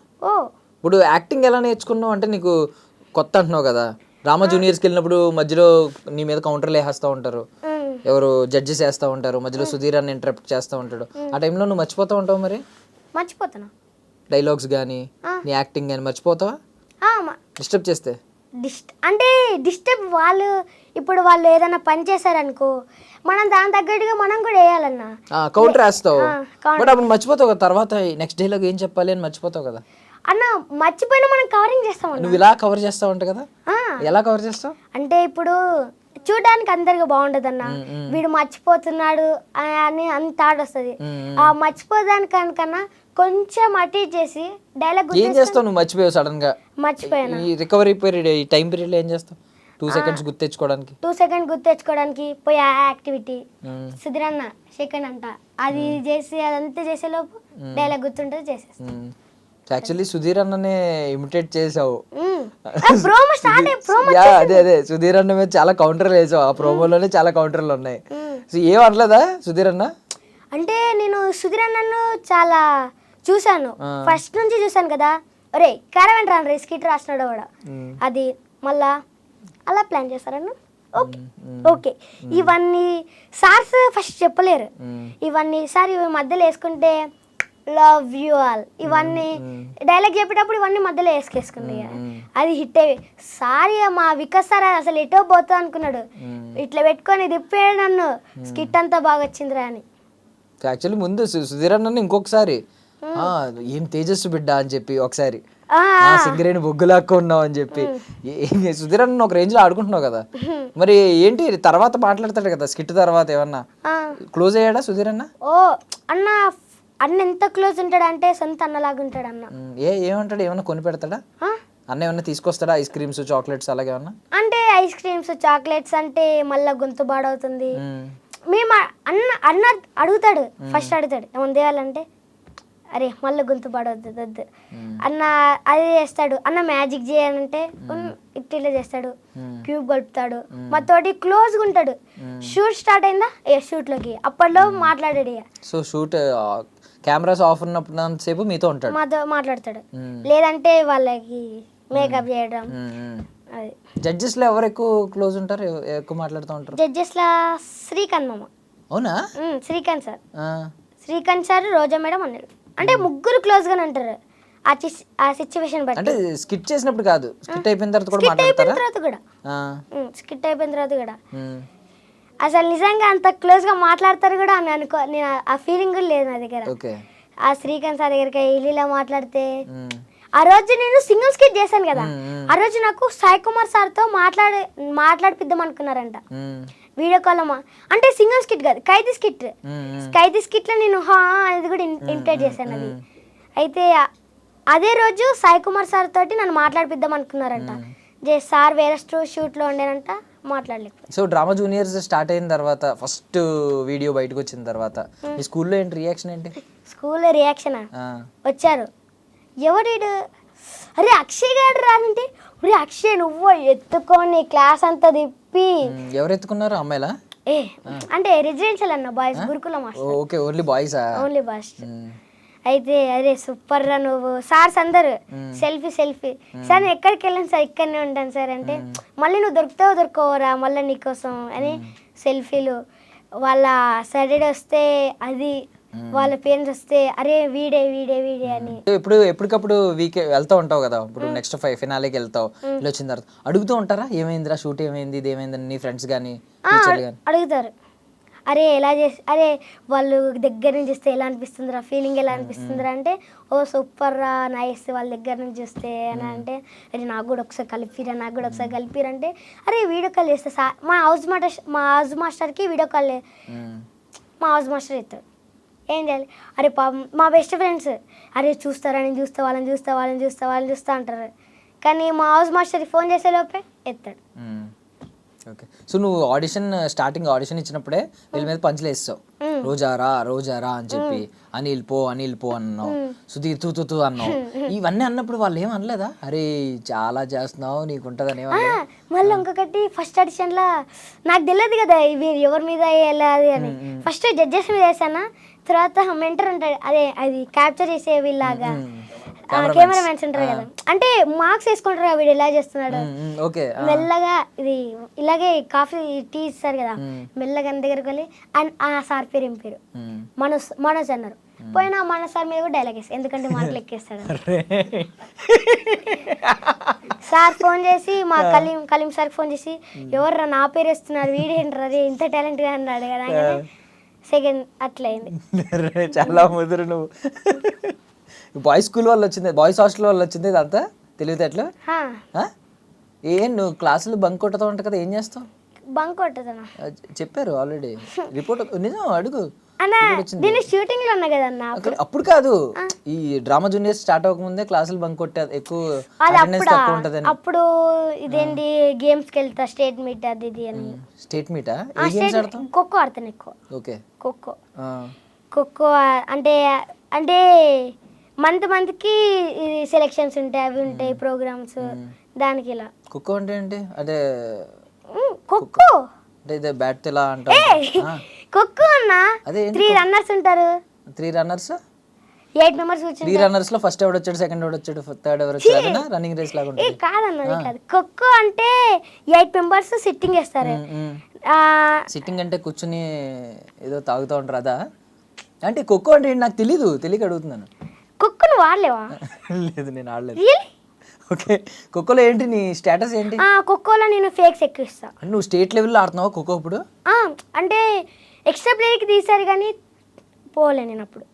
Speaker 2: ఇప్పుడు యాక్టింగ్ ఎలా నేర్చుకున్నావు అంటే నీకు కొత్త అంటున్నావు కదా, డ్రామా జూనియర్స్కి వెళ్ళినప్పుడు మధ్యలో నీ మీద కౌంటర్లు వేసేస్తూ ఉంటారు, ఎవరు జడ్జెస్ వేస్తూ ఉంటారు, మధ్యలో సుధీర్ అని ఇంటరప్ట్ చేస్తూ ఉంటాడు. ఆ టైంలో నువ్వు మర్చిపోతూ ఉంటావు? మరి
Speaker 3: మర్చిపోతాను
Speaker 2: డైలాగ్స్ కానీ నీ యాక్టింగ్ కానీ మర్చిపోతావా డిస్టర్బ్ చేస్తే?
Speaker 3: అంటే డిస్టర్బ్ వాళ్ళు ఇప్పుడు వాళ్ళు ఏదైనా పని చేశారనుకో, మనం దాని తగ్గట్టుగా మనం కూడా వేయాలన్నా
Speaker 2: కౌంటర్ వేస్తావు. బట్ అప్పుడు మర్చిపోతావు కదా, తర్వాత నెక్స్ట్ డైలాగ్ ఏం చెప్పాలి అని మర్చిపోతావు కదా
Speaker 3: అన్న. మర్చిపోయినా మనం కవరింగ్ చేస్తాం.
Speaker 2: నువ్వు ఇలా కవర్ చేస్తావు అంట కదా, ఎలా కవర్ చేస్తావు?
Speaker 3: అంటే ఇప్పుడు చూడడానికి అందరికి బాగుండదు అన్న, వీడు మర్చిపోతున్నాడు అని అంత థాట్ వస్తుంది. ఆ మర్చిపోదానికన్నా కొంచెం అటు చేసి డైలాగ్
Speaker 2: ఏం చేస్తావు? నువ్వు మర్చిపోయావు సడన్ గా,
Speaker 3: మర్చిపోయాను.
Speaker 2: ఈ రికవరీ పీరియడ్, ఈ టైం పీరియడ్ లో ఏం చేస్తావు? 2 seconds గుర్తెచ్చుకోవడానికి.
Speaker 3: 2 seconds గుర్తెచ్చుకోవడానికి పోయి ఆ యాక్టివిటీ సుధీరన్న సెకండ్ అంట అది చేసి అదంతా చేసే లోపు డైలాగ్ గుర్తుంటుంది చేసేస్తా.
Speaker 2: యాక్చువల్లీ సుధీర్ అన్ననే ఇమిటేట్ చేసావు. అదే సుధీర్ అన్న మీద చాలా కౌంటర్లు వేసావు, ఆ ప్రోమోలోనే చాలా కౌంటర్లు ఉన్నాయి. సో ఏం అనలేదా సుధీర్ అన్న?
Speaker 3: అంటే నేను సుధీర్ అన్నను చాలా చూసాను, ఫస్ట్ నుంచి చూసాను కదా. ఒరే క్యారవెన్ రాను రే స్కిట్ రాసినాడు కూడా, అది మళ్ళా అలా ప్లాన్ చేస్తారన్న. ఓకే ఓకే ఇవన్నీ సార్స్ ఫస్ట్ చెప్పలేరు, ఇవన్నీ సార్ ఇవి మధ్యలో వేసుకుంటే లవ్ యూ ఆల్ ఇవన్నీ డైలాగ్ చెప్పేటప్పుడు ఇవన్నీ మధ్యలో వేసుకేసుకుంది. అది హిట్ అయ్యి సారీ మా వికాస్ సార్ అసలు ఎటో పోతా అనుకున్నాడు, ఇట్లా పెట్టుకొని తిప్పాడు నన్ను, స్కిట్ అంతా బాగా వచ్చిందిరా అని.
Speaker 2: యాక్చువల్లీ ముందు సుధీర్ అన్న ఇంకొకసారి ఏం తేజస్సు బిడ్డ అని చెప్పి ఒకసారి సింగరేణి బొగ్గులాక్క ఉన్నావు అని చెప్పి సుధీర్ అన్న ఒక రేంజ్ లో ఆడుకుంటున్నావు కదా, మరి ఏంటి తర్వాత మాట్లాడతాడు కదా స్కిట్ తర్వాత, ఏమన్నా క్లోజ్ అయ్యాడా సుధీర్ అన్న?
Speaker 3: ఓ అన్న అన్న ఎంత క్లోజ్ ఉంటాడు అంటే సొంత అన్నలాగా ఉంటాడు అన్న.
Speaker 2: ఏమంటాడు? ఏమన్నా కొని పెడతాడా అన్న? ఏమన్నా తీసుకొస్తాడా ఐస్ క్రీమ్స్, చాక్లెట్స్ అలాగే ఏమన్నా?
Speaker 3: అంటే ఐస్ క్రీమ్స్, చాక్లెట్స్ అంటే మళ్ళీ గొంతు బాడవుతుంది. మేము అన్న అడుగుతాడు, ఫస్ట్ అడుగుతాడు ఏమన్నా తేవాలంటే, అరే మళ్ళీ గొంతు పాడవద్దు వద్దు అన్న అది చేస్తాడు. అన్న మ్యాజిక్ చేయాలంటే ఇట్లా చేస్తాడు, క్యూబ్ కలుపుతాడు, మా తోటి క్లోజ్గా ఉంటాడు. షూట్ స్టార్ట్ అయిందా షూట్లోకి అప్పట్లో మాట్లాడాడు. సో
Speaker 2: షూట్ కెమెరాస్ ఆఫ్ ఉన్నప్పుడు మీతో ఉంటాడు,
Speaker 3: మాతో మాట్లాడతాడు. లేదంటే వాళ్ళకి మేకప్ చేయడం. అది
Speaker 2: జడ్జెస్ లో ఎవరు ఎక్కువ క్లోజ్ ఉంటారు, ఎక్కువ మాట్లాడుతూ ఉంటారు?
Speaker 3: జడ్జెస్ లా శ్రీకాంత్ మామ.
Speaker 2: అవునా?
Speaker 3: శ్రీకాంత్ సార్, శ్రీకాంత్ సార్, రోజా మేడం అన్నారు. అంటే ముగ్గురు క్లోజ్ గానే ఉంటారు ఆ సిచ్యువేషన్ బట్టి.
Speaker 2: అంటే స్కిట్ చేసినప్పుడు కాదు, స్కిట్ అయిపోయిన తర్వాత కూడా మాట్లాడతారా?
Speaker 3: స్కిట్ అయిపోయిన తర్వాత కూడా అసలు నిజంగా అంత క్లోజ్గా మాట్లాడతారు కూడా అని నేను ఆ ఫీలింగ్ కూడా లేదు నా దగ్గర.
Speaker 2: ఓకే.
Speaker 3: ఆ శ్రీకాంత్ సార్ దగ్గరికి వెళ్ళి ఇలా మాట్లాడితే ఆ రోజు నేను సింగిల్ స్కిట్ చేశాను కదా, ఆ రోజు నాకు సాయి కుమార్ సార్తో మాట్లాడిపిద్దాం అనుకున్నారంట వీడియో కాల్. అంటే సింగిల్ స్కిట్ కాదు, ఖైదీ స్కిట్లో నేను అనేది కూడా ఇన్వైట్ చేశాను అది. అయితే అదే రోజు సాయి కుమార్ సార్ తోటి నన్ను మాట్లాడిపిద్దాం అనుకున్నారంట. సార్ వేరే షూట్లో ఉండేనంట, మాట్లాడలేదు.
Speaker 2: సో డ్రామా జూనియర్స్ స్టార్ట్ అయిన తర్వాత ఫస్ట్ వీడియో బయటకు వచ్చిన తర్వాత మీ స్కూల్లో ఏంటి రియాక్షన్ ఏంటి?
Speaker 3: స్కూల్లో రియాక్షన్ వచ్చారు, ఎవడు అరే అక్షయ్ గారు రానంటే, ఒరే అక్షయ్ నువ్వు ఎత్తుకొని క్లాస్ అంతా తిప్పి.
Speaker 2: ఎవరు ఎత్తుకున్నారు? అమ్మాయిలా?
Speaker 3: అంటే రెసిడెన్షియల్ అన్న బాయ్స్, గురుకులం.
Speaker 2: Okay, only boys.
Speaker 3: Only boys. అయితే అరే సూపర్ రా నువ్వు. సార్స్ అందరు సెల్ఫీ సార్ నేను ఎక్కడికి వెళ్ళాను సార్, ఇక్కడనే ఉంటాను సార్ అంటే, మళ్ళీ నువ్వు దొరుకోవరా మళ్ళీ నీకోసం అని సెల్ఫీలు. వాళ్ళ సాటర్డే వస్తే అది, వాళ్ళ పేరెంట్స్ వస్తే అరే వీడే అని.
Speaker 2: ఎప్పటికప్పుడు వీక్ వెళ్తూ ఉంటావు కదా, ఇప్పుడు నెక్స్ట్ ఫినాలేకి వెళ్తావు, ఇలా వచ్చిన తర్వాత అడుగుతూ ఉంటారా ఏమైందిరా షూట్ ఏమైంది ఇది ఏమైందని నీ ఫ్రెండ్స్ కానీ
Speaker 3: అడుగుతారు. అరే ఎలా అరే వాళ్ళు దగ్గర నుంచి చూస్తే ఎలా అనిపిస్తుందిరా, ఫీలింగ్ ఎలా అనిపిస్తుందిరా అంటే, ఓ సూపర్ రా నైస్ వాళ్ళ దగ్గర నుంచి చూస్తే అని అంటే, అరే నాకు కూడా ఒకసారి కలిపిరా అంటే, అరే వీడియో కాల్ చేస్తే సార్ మా హౌస్ మాస్టర్కి వీడియో కాల్ మా హౌస్ మాస్టర్ ఎత్తాడు. ఏం చేయాలి? అరే మా బెస్ట్ ఫ్రెండ్స్ అరే చూస్తారా, నేను వాళ్ళని చూస్తా అంటారు. కానీ మా హౌస్ మాస్టర్కి ఫోన్ చేసే లోపే ఎత్తాడు.
Speaker 2: ఓకే. సో నువ్వు స్టార్టింగ్ ఆడిషన్ ఇచ్చినప్పుడే వీళ్ళ మీద పంచులు వేస్తావు, రోజారా అని చెప్పి, అనిల్ పో అన్నావు, సుధీర్ తూ అన్నావు. ఇవన్నీ అన్నప్పుడు వాళ్ళు ఏం అనలేదా? అరే చాలా చేస్తున్నావు నీకుంటదని?
Speaker 3: మళ్ళీ ఇంకొకటి ఫస్ట్ ఆడిషన్లో నాకు తెలియదు కదా ఇవి ఎవరి మీద వెళ్ళాలి అని. ఫస్ట్ జడ్జెస్ మీద వేసానా, తర్వాత మెంటర్ ఉంటాడు, అది క్యాప్చర్ చేసే వీళ్ళలాగా కెమెరామెన్స్ ఉంటారు కదా, అంటే మార్క్స్ వేసుకుంటారు కదా వీడు ఎలా చేస్తున్నాడు. మెల్లగా ఇది ఇలాగే కాఫీ టీ ఇస్తారు కదా, మెల్లగా దగ్గరకు వెళ్ళి ఆ సార్ పేరు ఏం పేరు మనోజ్ అన్నారు. పోయినా మనోజ్ సార్ మీద కూడా డైలాగ్ వేస్తాడు, ఎందుకంటే మాటలు ఎక్కేస్తాడు. సార్ ఫోన్ చేసి మా కలీం సార్ ఫోన్ చేసి, ఎవర్రా నా పేరు వేస్తున్నారు వీడేంటారు, అదే ఇంత టాలెంట్గా అన్నాడు కదా. సెకండ్ అట్లా అయింది.
Speaker 2: చాలా ముదురు నువ్వు. బాయ్స్ స్కూల్ వల్ల వచ్చింది, బాయ్స్ హాస్టల్ వల్ల వచ్చింది ఇదంతా తెలివితేటలు. నువ్వు క్లాసులు బంక్ కొట్టతా ఉంటావు కదా, ఏం చేస్తావు?
Speaker 3: బంక్ కొట్టదా
Speaker 2: చెప్పారు ఆల్రెడీ, రిపోర్ట్ నిజం అడుగు.
Speaker 3: షూటింగ్ లో ఉన్నా కదన్నా
Speaker 2: అప్పుడు కాదు, ఈ డ్రామా జూనియర్స్ స్టార్ట్ అవ్వకముందే క్లాసులు బంక్ కొట్టే ఎక్కువ ఉంటది.
Speaker 3: అప్పుడు ఇదేంటి గేమ్స్ కి వెళ్తా, స్టేట్ మీట్ అది ఇది అని.
Speaker 2: స్టేట్ మీటా?
Speaker 3: ఖోఖో ఆడతాను ఎక్కువ.
Speaker 2: ఓకే.
Speaker 3: ఖోఖో అంటే మంత్కి సెలెక్షన్స్ ఉంటాయి, అవి ఉంటాయి ప్రోగ్రామ్స్, దానికి ఇలా.
Speaker 2: ఖోఖో అంటే ఏంటి? అంటే
Speaker 3: ఖోఖో
Speaker 2: అంటే బ్యాట్ ఇలా అంటారు.
Speaker 3: ఖోఖో అన్న 3 రన్నర్స్ ఉంటారు.
Speaker 2: 3 రన్నర్స్
Speaker 3: 8 మెంబర్స్ కూర్చుంటారు.
Speaker 2: 3 రన్నర్స్ లో ఫస్ట్ ఎవరు వచ్చాడు, సెకండ్ ఎవరు వచ్చాడు, థర్డ్ ఎవరు వచ్చాడు, రన్నింగ్ రేస్ లాగా ఉంటుంది.
Speaker 3: కాదన్న కాదు, ఖోఖో అంటే 8 మెంబర్స్ సిట్టింగ్ చేస్తారు.
Speaker 2: సిట్టింగ్ అంటే కూర్చుని ఏదో తాగుతూ ఉంటారు అదా? అంటే ఖోఖో అంటే నాకు తెలియక అడుగుతున్నాను.
Speaker 3: ఖోఖో నువ్వు ఆడలేవా?
Speaker 2: లేదు నేను ఆడలేదు. ఓకే. ఖోఖోలో ఏంటి నీ స్టేటస్ ఏంటి?
Speaker 3: ఖోఖోలో నేను ఫేక్స్ ఎక్కువ ఇస్తా.
Speaker 2: నువ్వు స్టేట్ లెవెల్లో ఆడుతున్నావా ఖోఖో ఇప్పుడు?
Speaker 3: అంటే ఎక్స్ట్రా ప్లేయర్కి తీసారు కానీ పోలే నేను అప్పుడు.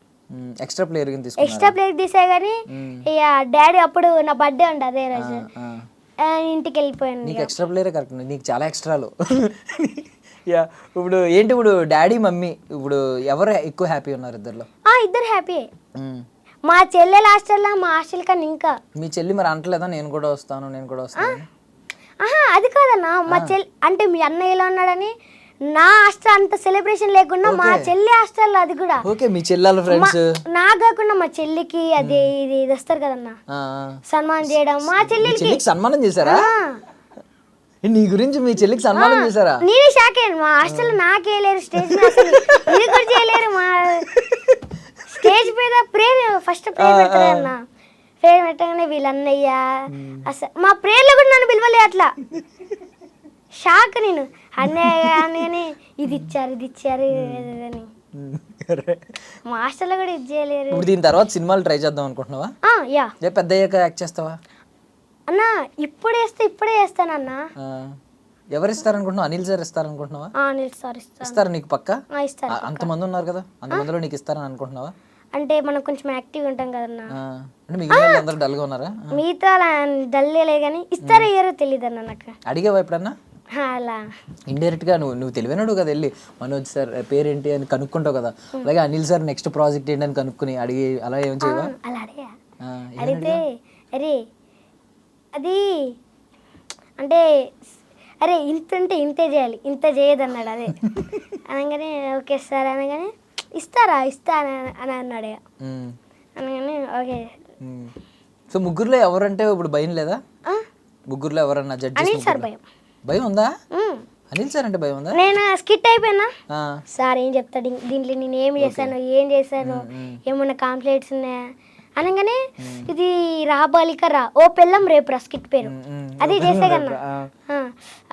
Speaker 2: ఎక్స్ట్రా ప్లేయర్
Speaker 3: తీసా కానీ ఇక డాడీ అప్పుడు నా బర్త్డే ఉండే అదే రోజు ఇంటికి వెళ్ళిపోయాను.
Speaker 2: నీకు ఎక్స్ట్రా ప్లేయర్ కరెక్ట్, నీకు చాలా ఎక్స్ట్రాలు. ఇప్పుడు డాడీ మమ్మీ ఇప్పుడు ఎవరు ఎక్కువ హ్యాపీ ఉన్నారు ఇద్దరు?
Speaker 3: ఇద్దరు హ్యాపీ. మా చెల్లెల హాస్టల్లో మా హాస్టల్ కన్నా ఇంకా.
Speaker 2: మీ చెల్లి మరి అంటలేదా నేను కూడా వస్తాను?
Speaker 3: అది కాదన్నా, మా చెల్లి అంటే మీ అన్న ఎలా ఉన్నాడని. నా హాస్టల్ అంత సెలబ్రేషన్ లేకుండా మా చెల్లి హాస్టల్ అది కూడా.
Speaker 2: ఓకే. మీ చెల్లెల ఫ్రెండ్స్
Speaker 3: నా కాకుండా మా చెల్లికి అదే ఇది వస్తారు కదన్నా సన్మానం చేయడం. మా చెల్లికి
Speaker 2: సన్మానం చేశారా? నీ గురించి మీ చెల్లికి సన్మానం చేశారా?
Speaker 3: నేను షాక్ అయ్యాను. మా హాస్టల్ నాకే లేరు, స్టేజ్ మీద ఇది కూడా చేయలేరు. మా స్టేజ్ మీద ఫస్ట్ ప్రేయర్ పెట్టారన్న. ప్రేయర్ పెట్టగానే వీళ్ళన్నయ్య అసలు మా ప్రేయర్లో కూడా నన్ను పిలవలే. అట్లా షాక్ నేను. అన్నయ్య అని ఇది ఇచ్చారు అని. మా హాస్టల్లో కూడా ఇది చేయలేరు.
Speaker 2: ఇప్పుడు దీని తర్వాత సినిమాలు ట్రై చేద్దాం అనుకుంటున్నావా? పెద్ద అయ్యాక యాక్ట్ చేస్తావా?
Speaker 3: అన్నా ఇప్పుడే చేస్తానన్నా.
Speaker 2: ఎవరు ఇస్తారనుకుంటున్నావు? అనిల్ సార్ ఇస్తారనుకుంటున్నావా?
Speaker 3: అనిల్ సార్
Speaker 2: ఇస్తారా నీకు పక్క?
Speaker 3: ఇస్తారు.
Speaker 2: అంతమంది ఉన్నారు కదా, అంతమందిలో నీకు ఇస్తారని అనుకుంటున్నావా?
Speaker 3: అంటే మనం కొంచెం యాక్టివ్ ఉంటాం కదన్నా.
Speaker 2: అంటే మిగిలిన అందరూ డల్గా ఉన్నారా?
Speaker 3: మిగతా డల్లే కానీ ఇస్తారో ఇయ్యారో తెలియదు అన్న నాకు.
Speaker 2: అడిగావా ఎప్పుడన్నా?
Speaker 3: అలా
Speaker 2: ఇండైరెక్ట్ గా నువ్వు తెలివైనడు కదా, వెళ్ళి మనోజ్ సార్ పేరేంటి అని కనుక్కుంటావు కదా, అలాగే అనిల్ సార్ నెక్స్ట్ ప్రాజెక్ట్ ఏంటి అని కనుక్కుని అడిగి అలా ఏం చేయవా?
Speaker 3: అలా అడిగితే అరే అది అంటే అరే ఇంత ఉంటే ఇంతే చేయాలి, ఇంత చేయదన్నాడు. అదే అనగానే ఓకే సార్ అనగానే ఇస్తా అని అన్నాడు. అనగానే ఓకే.
Speaker 2: సో ముగ్గురులో ఎవరంటే ఇప్పుడు భయం లేదా? ముగ్గురులో ఎవరన్నా జడ్జి?
Speaker 3: అనిల్ సార్ భయం.
Speaker 2: భయం ఉందా? అనిల్ సార్ అంటే భయం ఉందా?
Speaker 3: నేను స్కిట్ అయిపోయినా సార్ ఏం చెప్తాడు దీంట్లో, నేను ఏం చేశాను ఏమన్నా కాంప్లైంట్స్ ఉన్నాయా అనగానే ఇది రాబాలికరా ఓ పెళ్ళం రేపు రా స్కిట్ పేరు అది చేసే కన్నా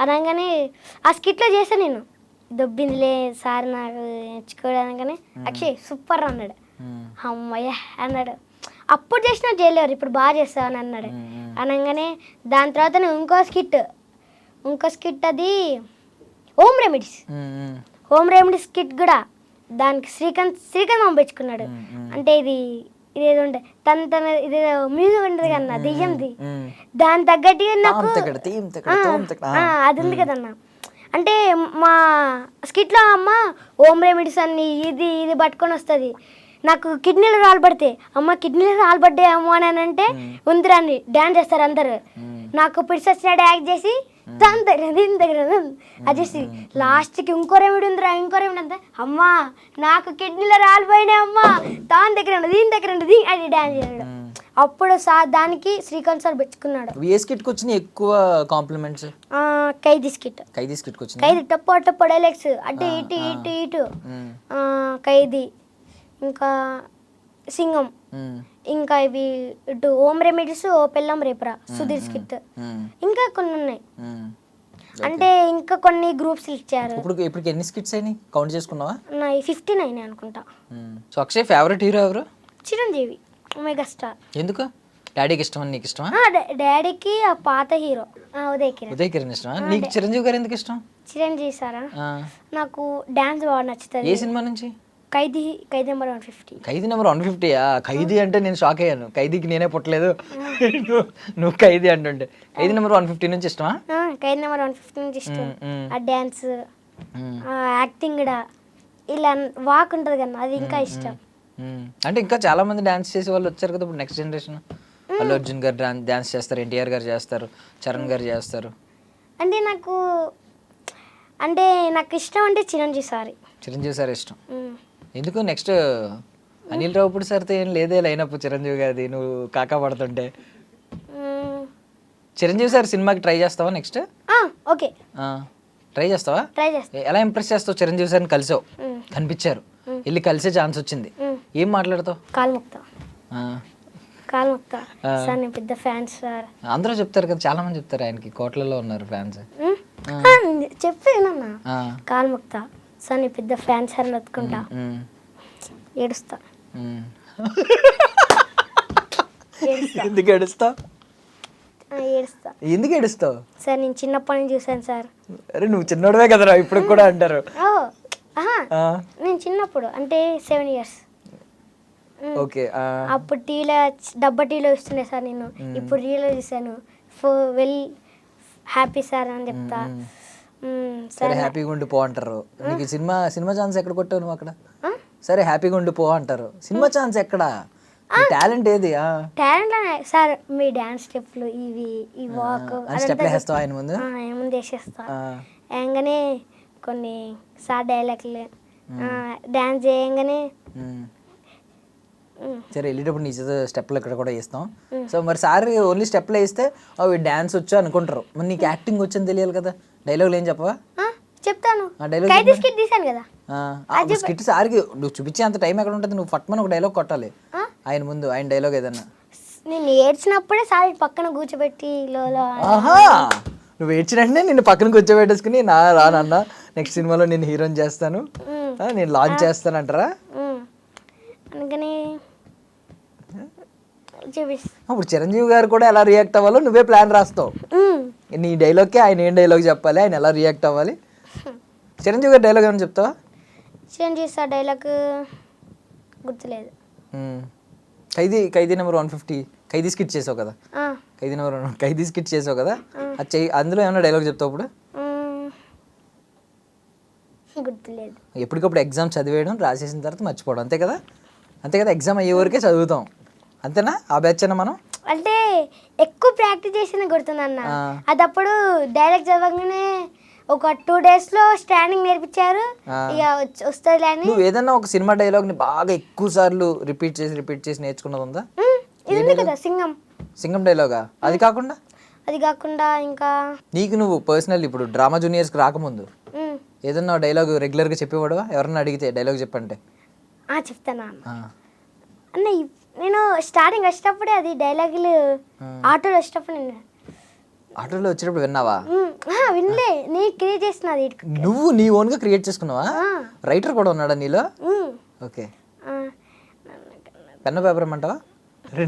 Speaker 3: అనగానే ఆ స్కిట్లో చేసా నేను. దొబ్బిందిలే సార్ నాకు ఎంచుకోడు అనగానే అక్షయ్ సూపర్ అన్నాడు. అమ్మయ్య అన్నాడు. అప్పుడు చేసిన చేయలేరు, ఇప్పుడు బాగా చేస్తావు అని అన్నాడు. అనగానే దాని తర్వాత ఇంకో స్కిట్ అది హోమ్ రెమెడీస్ స్కిట్ కూడా దానికి శ్రీకాంత్ పంపించుకున్నాడు. అంటే ఇదేదో ఉంటే తన ఇదేదో మ్యూజిక్ ఉంటుంది కన్నా దెయ్యంది, దాని తగ్గట్టుగా నాకు అది ఉంది కదన్నా. అంటే మా స్కిట్లో అమ్మ హోమ్ రెమెడీస్ అన్ని ఇది పట్టుకొని వస్తుంది. నాకు కిడ్నీలో రాలబడితే అమ్మ కిడ్నీలో రాలబడ్డాయి అమ్మ అని అంటే ఉందిరాన్ని డ్యాన్స్ చేస్తారు అందరు. నాకు పిడిసి వచ్చినట్టు యాక్ట్ చేసి దాని దగ్గర అది చేసి లాస్ట్కి ఇంకో రెమెడీ ఉందిరా అంతా అమ్మా నాకు కిడ్నీలో రాలిపోయినాయి అమ్మ దాని దగ్గర అది డ్యాన్స్ చేయడం. అప్పుడు దానికి శ్రీకాంత్ సార్ పెట్టుకున్నాడు.
Speaker 2: ఏ స్కిట్కి వచ్చిన ఎక్కువ కాంప్లిమెంట్స్?
Speaker 3: ఖైదీ స్కిట్కి వచ్చింది. ఖైదీ టప్ప డైలాగ్స్ అటు ఇటు ఖైదీ, ఇంకా సింగం, ఇంకా ఇవి ఇటు హోమ్ రెమెడీస్ ఓ పెళ్ళం రేపరా సుధీర్ స్కిట్, ఇంకా కొన్ని ఉన్నాయి. అంటే ఇంకా కొన్ని గ్రూప్స్ ఇచ్చారు.
Speaker 2: ఇప్పుడు ఎన్ని స్కిట్స్ అయినాయి కౌంట్ చేసుకున్నావా?
Speaker 3: నా 59 అనుకుంటా.
Speaker 2: సో అక్షయ్ ఫేవరెట్ హీరో ఎవరు?
Speaker 3: చిరంజీవి, మెగాస్టార్.
Speaker 2: ఎందుకు? డాడీకి ఇష్టమా నీకు ఇష్టమా?
Speaker 3: డాడీకి ఆ పాత హీరో ఉదయ్ కిరణ్
Speaker 2: ఇష్టమా. నీకు చిరంజీవి గారు ఎందుకు ఇష్టం?
Speaker 3: చిరంజీవి సారా నాకు డాన్స్ బాగా నచ్చుతుంది.
Speaker 2: ఏ సినిమా నుంచి?
Speaker 3: ఖైదీ నెంబర్ 150.
Speaker 2: ఖైదీ నెంబర్ 150యా? ఖైదీ అంటే నేను షాక్ అయ్యాను. ఖైదీకి నేనే పుట్టలేదు, నువ్వు ఖైదీ అంటుంటే. ఖైదీ నెంబర్ 150 నుంచి ఇష్టమా?
Speaker 3: ఖైదీ నెంబర్ 150 నుంచి ఇష్టం. ఆ డాన్స్, యాక్టింగ్ కూడా ఇలా వాక్ ఉంటుంది కదా అది ఇంకా ఇష్టం.
Speaker 2: అంటే ఇంకా చాలా మంది డాన్స్ చేసే వాళ్ళు వచ్చారు కదా ఇప్పుడు నెక్స్ట్ జనరేషన్. అల్లు అర్జున్ గారు డాన్స్ చేస్తారు, ఎన్టీఆర్ గారు చేస్తారు, చరణ్ గారు చేస్తారు.
Speaker 3: అంటే నాకు ఇష్టం అంటే చిరంజీవి
Speaker 2: సార్ ఇష్టం. ఎందుకు? నెక్స్ట్ అనిల్ రావుపూడి సార్తో ఏం లేదే లైనప్ చిరంజీవి గారిది నువ్వు కాకా పడుతుంటే. చిరంజీవి సార్ సినిమాకి ట్రై చేస్తావా నెక్స్ట్?
Speaker 3: ఓకే
Speaker 2: ట్రై చేస్తావా? ఎలా ఇంప్రెస్ చేస్తావు? చిరంజీవి సార్ని కలిసావు, కనిపించారు, వెళ్ళి కలిసే ఛాన్స్ వచ్చింది, ఏం మాట్లాడతావు?
Speaker 3: కాల్ముక్తా సార్ నేను పెద్ద ఫ్యాన్స్ సార్.
Speaker 2: అందరూ చెప్తారు కదా, చాలా మంది చెప్తారు ఆయనకి, కోట్లలో ఉన్నారు ఫ్యాన్స్.
Speaker 3: చెప్పేనన్నా కాల్ముక్తా సార్ నీ పెద్ద ఫ్యాన్స్ సార్ నొత్తుకుంటా ఏడుస్తా.
Speaker 2: ఎందుకు ఏడుస్తావు? ఎందుకు ఏడుస్తావు?
Speaker 3: సార్ నేను చిన్నప్పటి నుంచి చూసాను సార్.
Speaker 2: అరే నువ్వు చిన్నోడవే కదరా ఇప్పుడు కూడా అంటారు.
Speaker 3: నేను చిన్నప్పుడు అంటే 7 years.
Speaker 2: ఓకే.
Speaker 3: అప్పుడు డబ్బా టీలో ఇస్తుండే సార్ నేను. ఇప్పుడు రీలో చూసాను. వెల్ హ్యాపీ సార్ అని చెప్తా.
Speaker 2: సరే హ్యాపీగా ఉండి పో అంటారు. నీకు సినిమా ఛాన్స్ ఎక్కడ కొట్టావు నువ్వు అక్కడ? సరే హ్యాపీగా ఉండి పో అంటారు, సినిమా ఛాన్స్ ఎక్కడ? టాలెంట్ ఏది?
Speaker 3: టాలెంట్ సార్ మీ డాన్స్ స్టెప్లు ఈ వాక్
Speaker 2: స్టెప్లు వేస్తావా ఆయన ముందు?
Speaker 3: ముందు వేసేస్తా. వేయంగానే కొన్ని సార్ డైలాగ్లు డాన్స్ చేయంగానే
Speaker 2: సరే వెళ్ళేటప్పుడు నీ స్టెప్లు ఇక్కడ కూడా వేస్తాం. సో మరి సార్ ఓన్లీ స్టెప్లు వేస్తే అవి డాన్స్ వచ్చు అనుకుంటారు, మరి నీకు యాక్టింగ్ వచ్చని తెలియాలి కదా. డైలాగులు ఏం చెప్పవా?
Speaker 3: చెప్తాను.
Speaker 2: స్కిట్ సార్కి నువ్వు చూపించే అంత టైం ఎక్కడ ఉంటుంది? నువ్వు ఫట్మని ఒక డైలాగ్ కొట్టాలి ఆయన ముందు, ఆయన డైలాగ్ ఏదన్నా.
Speaker 3: నేను ఏడ్చినప్పుడే సార్ పక్కన కూర్చోబెట్టి
Speaker 2: నువ్వు ఏడ్చినట్టే నిన్ను పక్కన కూర్చోబెట్టేసుకుని రానన్నా నెక్స్ట్ సినిమాలో నేను హీరోని చేస్తాను, నేను లాంచ్ చేస్తాను అంటారా?
Speaker 3: అందుకని
Speaker 2: ఇప్పుడు చిరంజీవి గారు కూడా ఎలా రియాక్ట్ అవ్వాలో నువ్వే ప్లాన్ రాస్తావు. నీ డైలాగ్కి ఆయన ఏం డైలాగ్ చెప్పాలి, ఆయన ఎలా రియాక్ట్ అవ్వాలి? చిరంజీవి గారి డైలాగ్ ఏమైనా చెప్తావా?
Speaker 3: చిరంజీవి సార్ డైలాగ్ గుర్తులేదు.
Speaker 2: ఖైదీ నెంబర్ 150 ఖైదీ స్కిట్ చేసావు కదా, ఖైదీ స్కిట్ చేసావు కదా, అది అందులో ఏమైనా డైలాగ్ చెప్తావు ఇప్పుడు?
Speaker 3: గుర్తులేదు.
Speaker 2: ఎప్పటికప్పుడు ఎగ్జామ్ చదివేయడం, రాసేసిన తర్వాత మర్చిపోవడం, అంతే కదా? ఎగ్జామ్ అయ్యే వరకే చదువుతాం, అంతేనా? ఆ బ్యాచ్ అయినా మనం
Speaker 3: అంటే ఎక్కువ ప్రాక్టీస్ చేసిన గుర్తుందన్న. అది అప్పుడు డైలాగ్ చదవగానే ఒక 2 daysలో స్టాండింగ్ నేర్పించారు, ఇక వస్తుంది అని.
Speaker 2: నువ్వు ఏదన్నా ఒక సినిమా డైలాగ్ని బాగా ఎక్కువ సార్లు రిపీట్ చేసి నేర్చుకున్నది ఉందా?
Speaker 3: ఇది ఉంది కదా
Speaker 2: సింగం డైలాగా? అది కాకుండా
Speaker 3: ఇంకా
Speaker 2: నీకు నువ్వు పర్సనల్ ఇప్పుడు డ్రామా జూనియర్స్కి రాకముందు ఏదన్నా డైలాగ్ రెగ్యులర్గా చెప్పేవాడువా? ఎవరన్నా అడిగితే డైలాగ్ చెప్పంటే
Speaker 3: చెప్తానా అన్న? నేను స్టార్టింగ్ వచ్చేటప్పుడే అది డైలాగులు ఆటోలో వచ్చేటప్పుడు
Speaker 2: ఆటోలో వచ్చేటప్పుడు విన్నావా?
Speaker 3: వినలే, నేను క్రియేట్ చేసినది.
Speaker 2: నువ్వు నీ ఓన్గా క్రియేట్ చేసుకున్నావా? రైటర్ కూడా ఉన్నాడా నీలో? ఓకే. పెన్ పేపర్ ఇమ్మంటావా?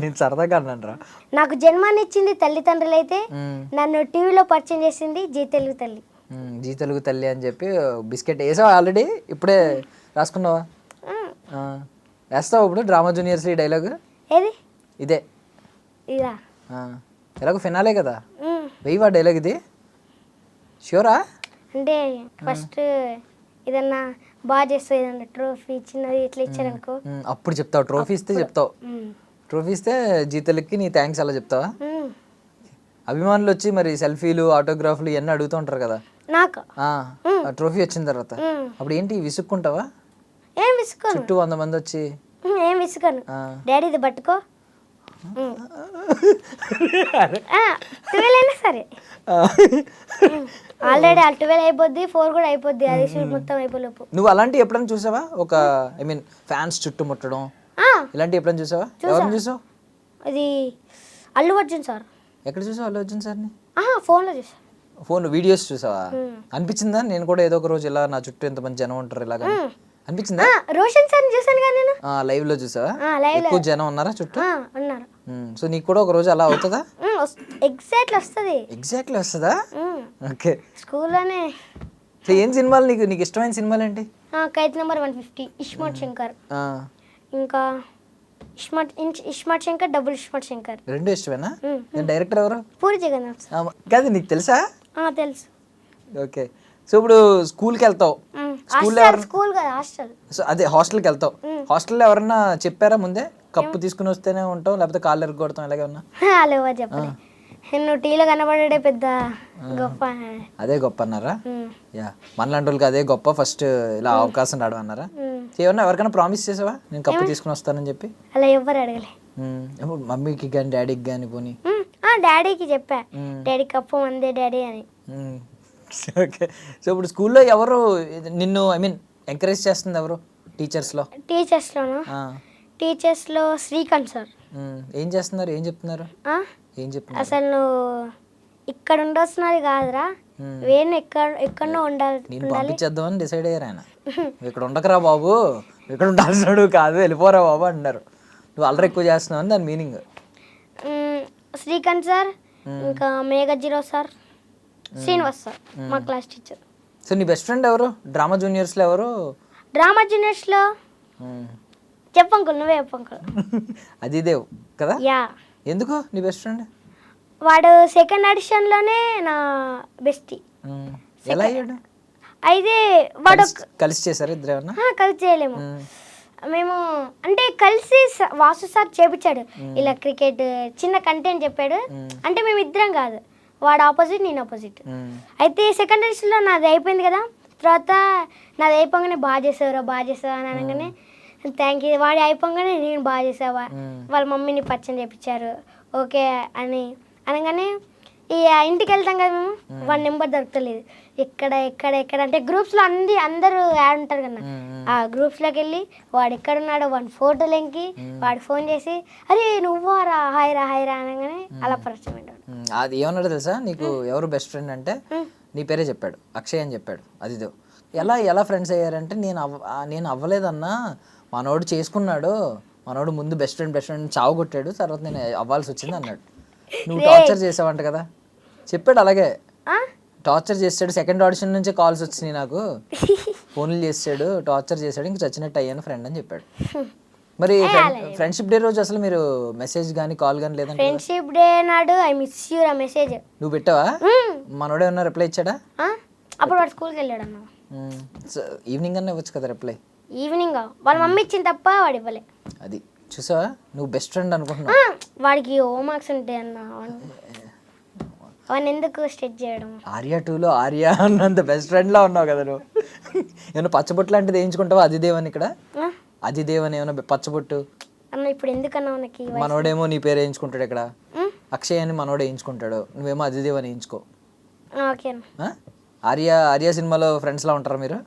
Speaker 2: నేను సరదాగా అన్నాను.
Speaker 3: నాకు జన్మాన్నిచ్చింది తల్లిదండ్రులు అయితే నన్ను టీవీలో పరిచయం చేసింది జీ తెలుగు తల్లి.
Speaker 2: జీ తెలుగు తల్లి అని చెప్పి బిస్కెట్ వేసావా ఆల్రెడీ? ఇప్పుడే రాసుకున్నావా? వేస్తావు ఇప్పుడు డ్రామా జూనియర్స్ ఈ డైలాగ్?
Speaker 3: ఏది?
Speaker 2: ఇదే
Speaker 3: ఇదా?
Speaker 2: ఎలాగో ఫినాలే కదా, వెయ్యవా డైలాగ్ ఇది? షూరా?
Speaker 3: అంటే ఫస్ట్ ఏదన్నా బాగా చేస్తావు, ఏదన్నా ట్రోఫీ చిన్నది ఇట్లా ఇచ్చారనుకో
Speaker 2: అప్పుడు చెప్తావు. ట్రోఫీ ఇస్తే చెప్తావు. ట్రోఫీ ఇస్తే జీ తెలుగుకి నీ థ్యాంక్స్ అలా చెప్తావా? అభిమానులు వచ్చి మరి సెల్ఫీలు, ఆటోగ్రాఫ్లు ఇవన్నీ అడుగుతూ ఉంటారు కదా
Speaker 3: నాకు.
Speaker 2: ట్రోఫీ వచ్చిన తర్వాత అప్పుడు ఏంటి విసుక్కుంటావా?
Speaker 3: ఏం విసుకోను.
Speaker 2: చుట్టూ 100 మంది వచ్చి
Speaker 3: ఏం విసుకోను. డాడీ ఇది పట్టుకో, 12 అయినా సరే. ఆల్రెడీ 12 అయిపోద్ది, 4 కూడా అయిపోద్ది, అది షూట్ మొత్తం అయిపోలేపు.
Speaker 2: నువ్వు అలాంటివి ఎప్పుడైనా చూసావా? ఒక ఫ్యాన్స్ చుట్టుముట్టడం ఇలాంటివి ఎప్పుడైనా చూసావా? ఎవరిని చూసావు?
Speaker 3: అది అల్లు అర్జున్ సార్.
Speaker 2: ఎక్కడ చూసావు అల్లు అర్జున్ సార్ని?
Speaker 3: ఫోన్లో చూసా.
Speaker 2: ఫోన్ వీడియోస్ చూసావా? అనిపించిందా నేను కూడా ఏదో ఒక రోజు ఇలా నా చుట్టూ ఎంతమంది జనం ఉంటారు ఇలాగా అనిపించిందా?
Speaker 3: రోషన్ సార్ చూసాను కదా నేను.
Speaker 2: లైవ్ లో చూసావా? ఎక్కువ జనం ఉన్నారా చుట్టూ?
Speaker 3: ఉన్నారు.
Speaker 2: సో నీకు కూడా ఒక రోజు అలా అవుతుందా?
Speaker 3: ఎగ్జాక్ట్లీ వస్తుందా?
Speaker 2: ఓకే.
Speaker 3: స్కూల్లోనే.
Speaker 2: సో ఏం సినిమాలు నీకు ఇష్టమైన సినిమాలు ఏంటి?
Speaker 3: ఖైదీ నెంబర్ 150, ఇస్మార్ట్ శంకర్, ఇంకా ఇస్మార్ట్ శంకర్, డబుల్ ఇస్మార్ట్ శంకర్.
Speaker 2: రెండు ఇష్టమేనా? డైరెక్టర్ ఎవరు?
Speaker 3: పూరి జగన్నాథ్.
Speaker 2: కాదు నీకు తెలుసా?
Speaker 3: తెలుసు.
Speaker 2: ఓకే. సో ఇప్పుడు స్కూల్కి వెళ్తావు,
Speaker 3: స్కూల్ కదా హాస్టల్.
Speaker 2: సో అదే హాస్టల్కి వెళ్తావు. హాస్టల్లో ఎవరన్నా చెప్పారా ముందే కప్పు తీసుకుని వస్తేనే ఉంటావు లేకపోతే కాళ్ళు ఎరగొడతాం ఇలాగే ఉన్నా?
Speaker 3: అలా ఎవరు చెప్పలే. నువ్వు టీలో కనబడే పెద్ద గొప్ప,
Speaker 2: అదే గొప్ప అన్నారా? యా, మనలాంటి వాళ్ళకి అదే గొప్ప, ఫస్ట్ ఇలా అవకాశం రావడం అన్నారా? ఏమన్నా ఎవరికైనా ప్రామిస్ చేసావా నేను కప్పు తీసుకుని వస్తానని చెప్పి?
Speaker 3: అలా ఎవ్వరు అడగలే.
Speaker 2: మమ్మీకి కానీ డాడీకి కానీ పోనీ?
Speaker 3: డాడీకి చెప్పా, డాడీ కప్పు మందే డాడీ అని.
Speaker 2: ఓకే. సో ఇప్పుడు స్కూల్లో ఎవరు నిన్ను ఎంకరేజ్ చేస్తుంది ఎవరు టీచర్స్లో?
Speaker 3: టీచర్స్లో శ్రీకాంత్ సార్.
Speaker 2: ఏం చేస్తున్నారు, ఏం చెప్తున్నారు?
Speaker 3: అసలు నువ్వు ఇక్కడ ఉండొస్తున్నది కాదురా, వేణు ఎక్కడో ఉండాలి.
Speaker 2: నేను పంపించేద్దామని డిసైడ్ అయ్యారు ఆయన. ఇక్కడ ఉండకరా బాబు, ఇక్కడ ఉండాల్సినాడు కాదు, వెళ్ళిపోరా బాబు అంటున్నారు. నువ్వు అల్లరి ఎక్కువ చేస్తున్నావు అని దాని మీనింగ్.
Speaker 3: శ్రీకాంత్ సార్, ఇంకా మేఘజీరావు సార్, శ్రీనివాస్ సార్ మా క్లాస్ టీచర్.
Speaker 2: సో నీ బెస్ట్ ఫ్రెండ్ ఎవరు డ్రామా జూనియర్స్లో? ఎవరు
Speaker 3: డ్రామా జూనియర్స్లో? చెప్పంకుల్, నువ్వే చెప్పంకుల్.
Speaker 2: అదిదేవ్ కదా?
Speaker 3: యా.
Speaker 2: ఎందుకు నీ బెస్ట్ ఫ్రెండ్?
Speaker 3: వాడు సెకండ్ ఆడిషన్లోనే నా బెస్టీ.
Speaker 2: ఎలా అయ్యాడు?
Speaker 3: అయితే వాడు
Speaker 2: కలిసి చేశారు ఇద్దరు? ఏమన్నా
Speaker 3: కలిసి చేయలేము మేము, అంటే కలిసి వాసు సార్ చేపించాడు ఇలా క్రికెట్ చిన్న కంటెంట్ చెప్పాడు. అంటే మేము ఇద్దరం కాదు, వాడు ఆపోజిట్ నేను ఆపోజిట్. అయితే సెకండ్ ఆడిషన్లో నాది అయిపోయింది కదా, తర్వాత నాది అయిపోగానే బాగా చేసావా అని అనగానే థ్యాంక్ యూ. వాడి అయిపోగానే నేను బాగా చేసావా, వాళ్ళ మమ్మీని పరిచయం చేయించారు ఓకే అని అనగానే ఈ ఇంటికి వెళ్తాం కదా మేము, వాడి నెంబర్ దొరకలేదు. ఎక్కడ అంటే గ్రూప్స్లో అందరూ యాడ్ ఉంటారు కదా, ఆ గ్రూప్స్లోకి వెళ్ళి వాడు ఎక్కడున్నాడో వాడి ఫోటోలు ఎంకి వాడు ఫోన్ చేసి అరే నువ్వు రా హాయ్ రా అనగానే అలా పరిచయం అయ్యాడు.
Speaker 2: అది ఏమన్నాడు తెలుసా నీకు? ఎవరు బెస్ట్ ఫ్రెండ్ అంటే నీ పేరే చెప్పాడు, అక్షయ్ అని చెప్పాడు. అదిదో ఎలా ఫ్రెండ్స్ అయ్యారంటే నేను అవ్వలేదన్నా, మనోడు చేసుకున్నాడు, మనోడు ముందు బెస్ట్ ఫ్రెండ్ చావు కొట్టాడు, తర్వాత నేను అవ్వాల్సి వచ్చింది అన్నాడు. నువ్వు టార్చర్ చేసావంట కదా చెప్పాడు అలాగే
Speaker 3: ఆ?
Speaker 2: టార్చర్ చేస్తాడు. సెకండ్ ఆడిషన్ నుంచే కాల్స్ వచ్చినాయి నాకు, ఫోన్లు చేసాడు, టార్చర్ చేశాడు, ఇంక చచ్చినట్టు అయ్యాను ఫ్రెండ్ అని చెప్పాడు. మరి ఫ్రెండ్షిప్ డే రోజు అసలు మీరు మెసేజ్ కానీ కాల్ కానీ లేదంటే
Speaker 3: ఫ్రెండ్షిప్ డే నాడు ఐ మిస్ యూ రా మెసేజ్.
Speaker 2: నువ్వు పెట్టావా? మనోడే ఉన్నా రిప్లై ఇచ్చాడా?
Speaker 3: అప్పుడు వాడు స్కూల్కి వెళ్ళాడు అన్న.
Speaker 2: ఈవినింగ్ అన్న ఇవ్వచ్చు కదా రిప్లై.
Speaker 3: ఈవినింగ్ వాళ్ళ మమ్మీ ఇచ్చింది తప్ప వాడు ఇవ్వలే.
Speaker 2: అది చూసావా, నువ్వు బెస్ట్ ఫ్రెండ్ అనుకుంటున్నావు.
Speaker 3: వాడికి హోంవర్క్స్ ఉంటాయి అన్న, అవన్నీ ఎందుకు స్టెచ్ చేయడం.
Speaker 2: ఆర్యా 2లో ఆర్యా అన్నంత బెస్ట్ ఫ్రెండ్ లా ఉన్నావు కదా నువ్వు. ఏమైనా పచ్చబొట్టు లాంటిది వేయించుకుంటావా అదిదేవని ఇక్కడ? అదిదేవని ఏమైనా పచ్చబొట్టు
Speaker 3: అన్న ఇప్పుడు ఎందుకన్నా మనకి
Speaker 2: మనోడేమో నీ పేరు వేయించుకుంటాడు ఇక్కడ, అక్షయ్ అని మనోడు వేయించుకుంటాడు, నువ్వేమో అదిదేవని వేయించుకో.
Speaker 3: ఓకే
Speaker 2: ఆర్యా సినిమాలో ఫ్రెండ్స్ లా ఉంటారా మీరు?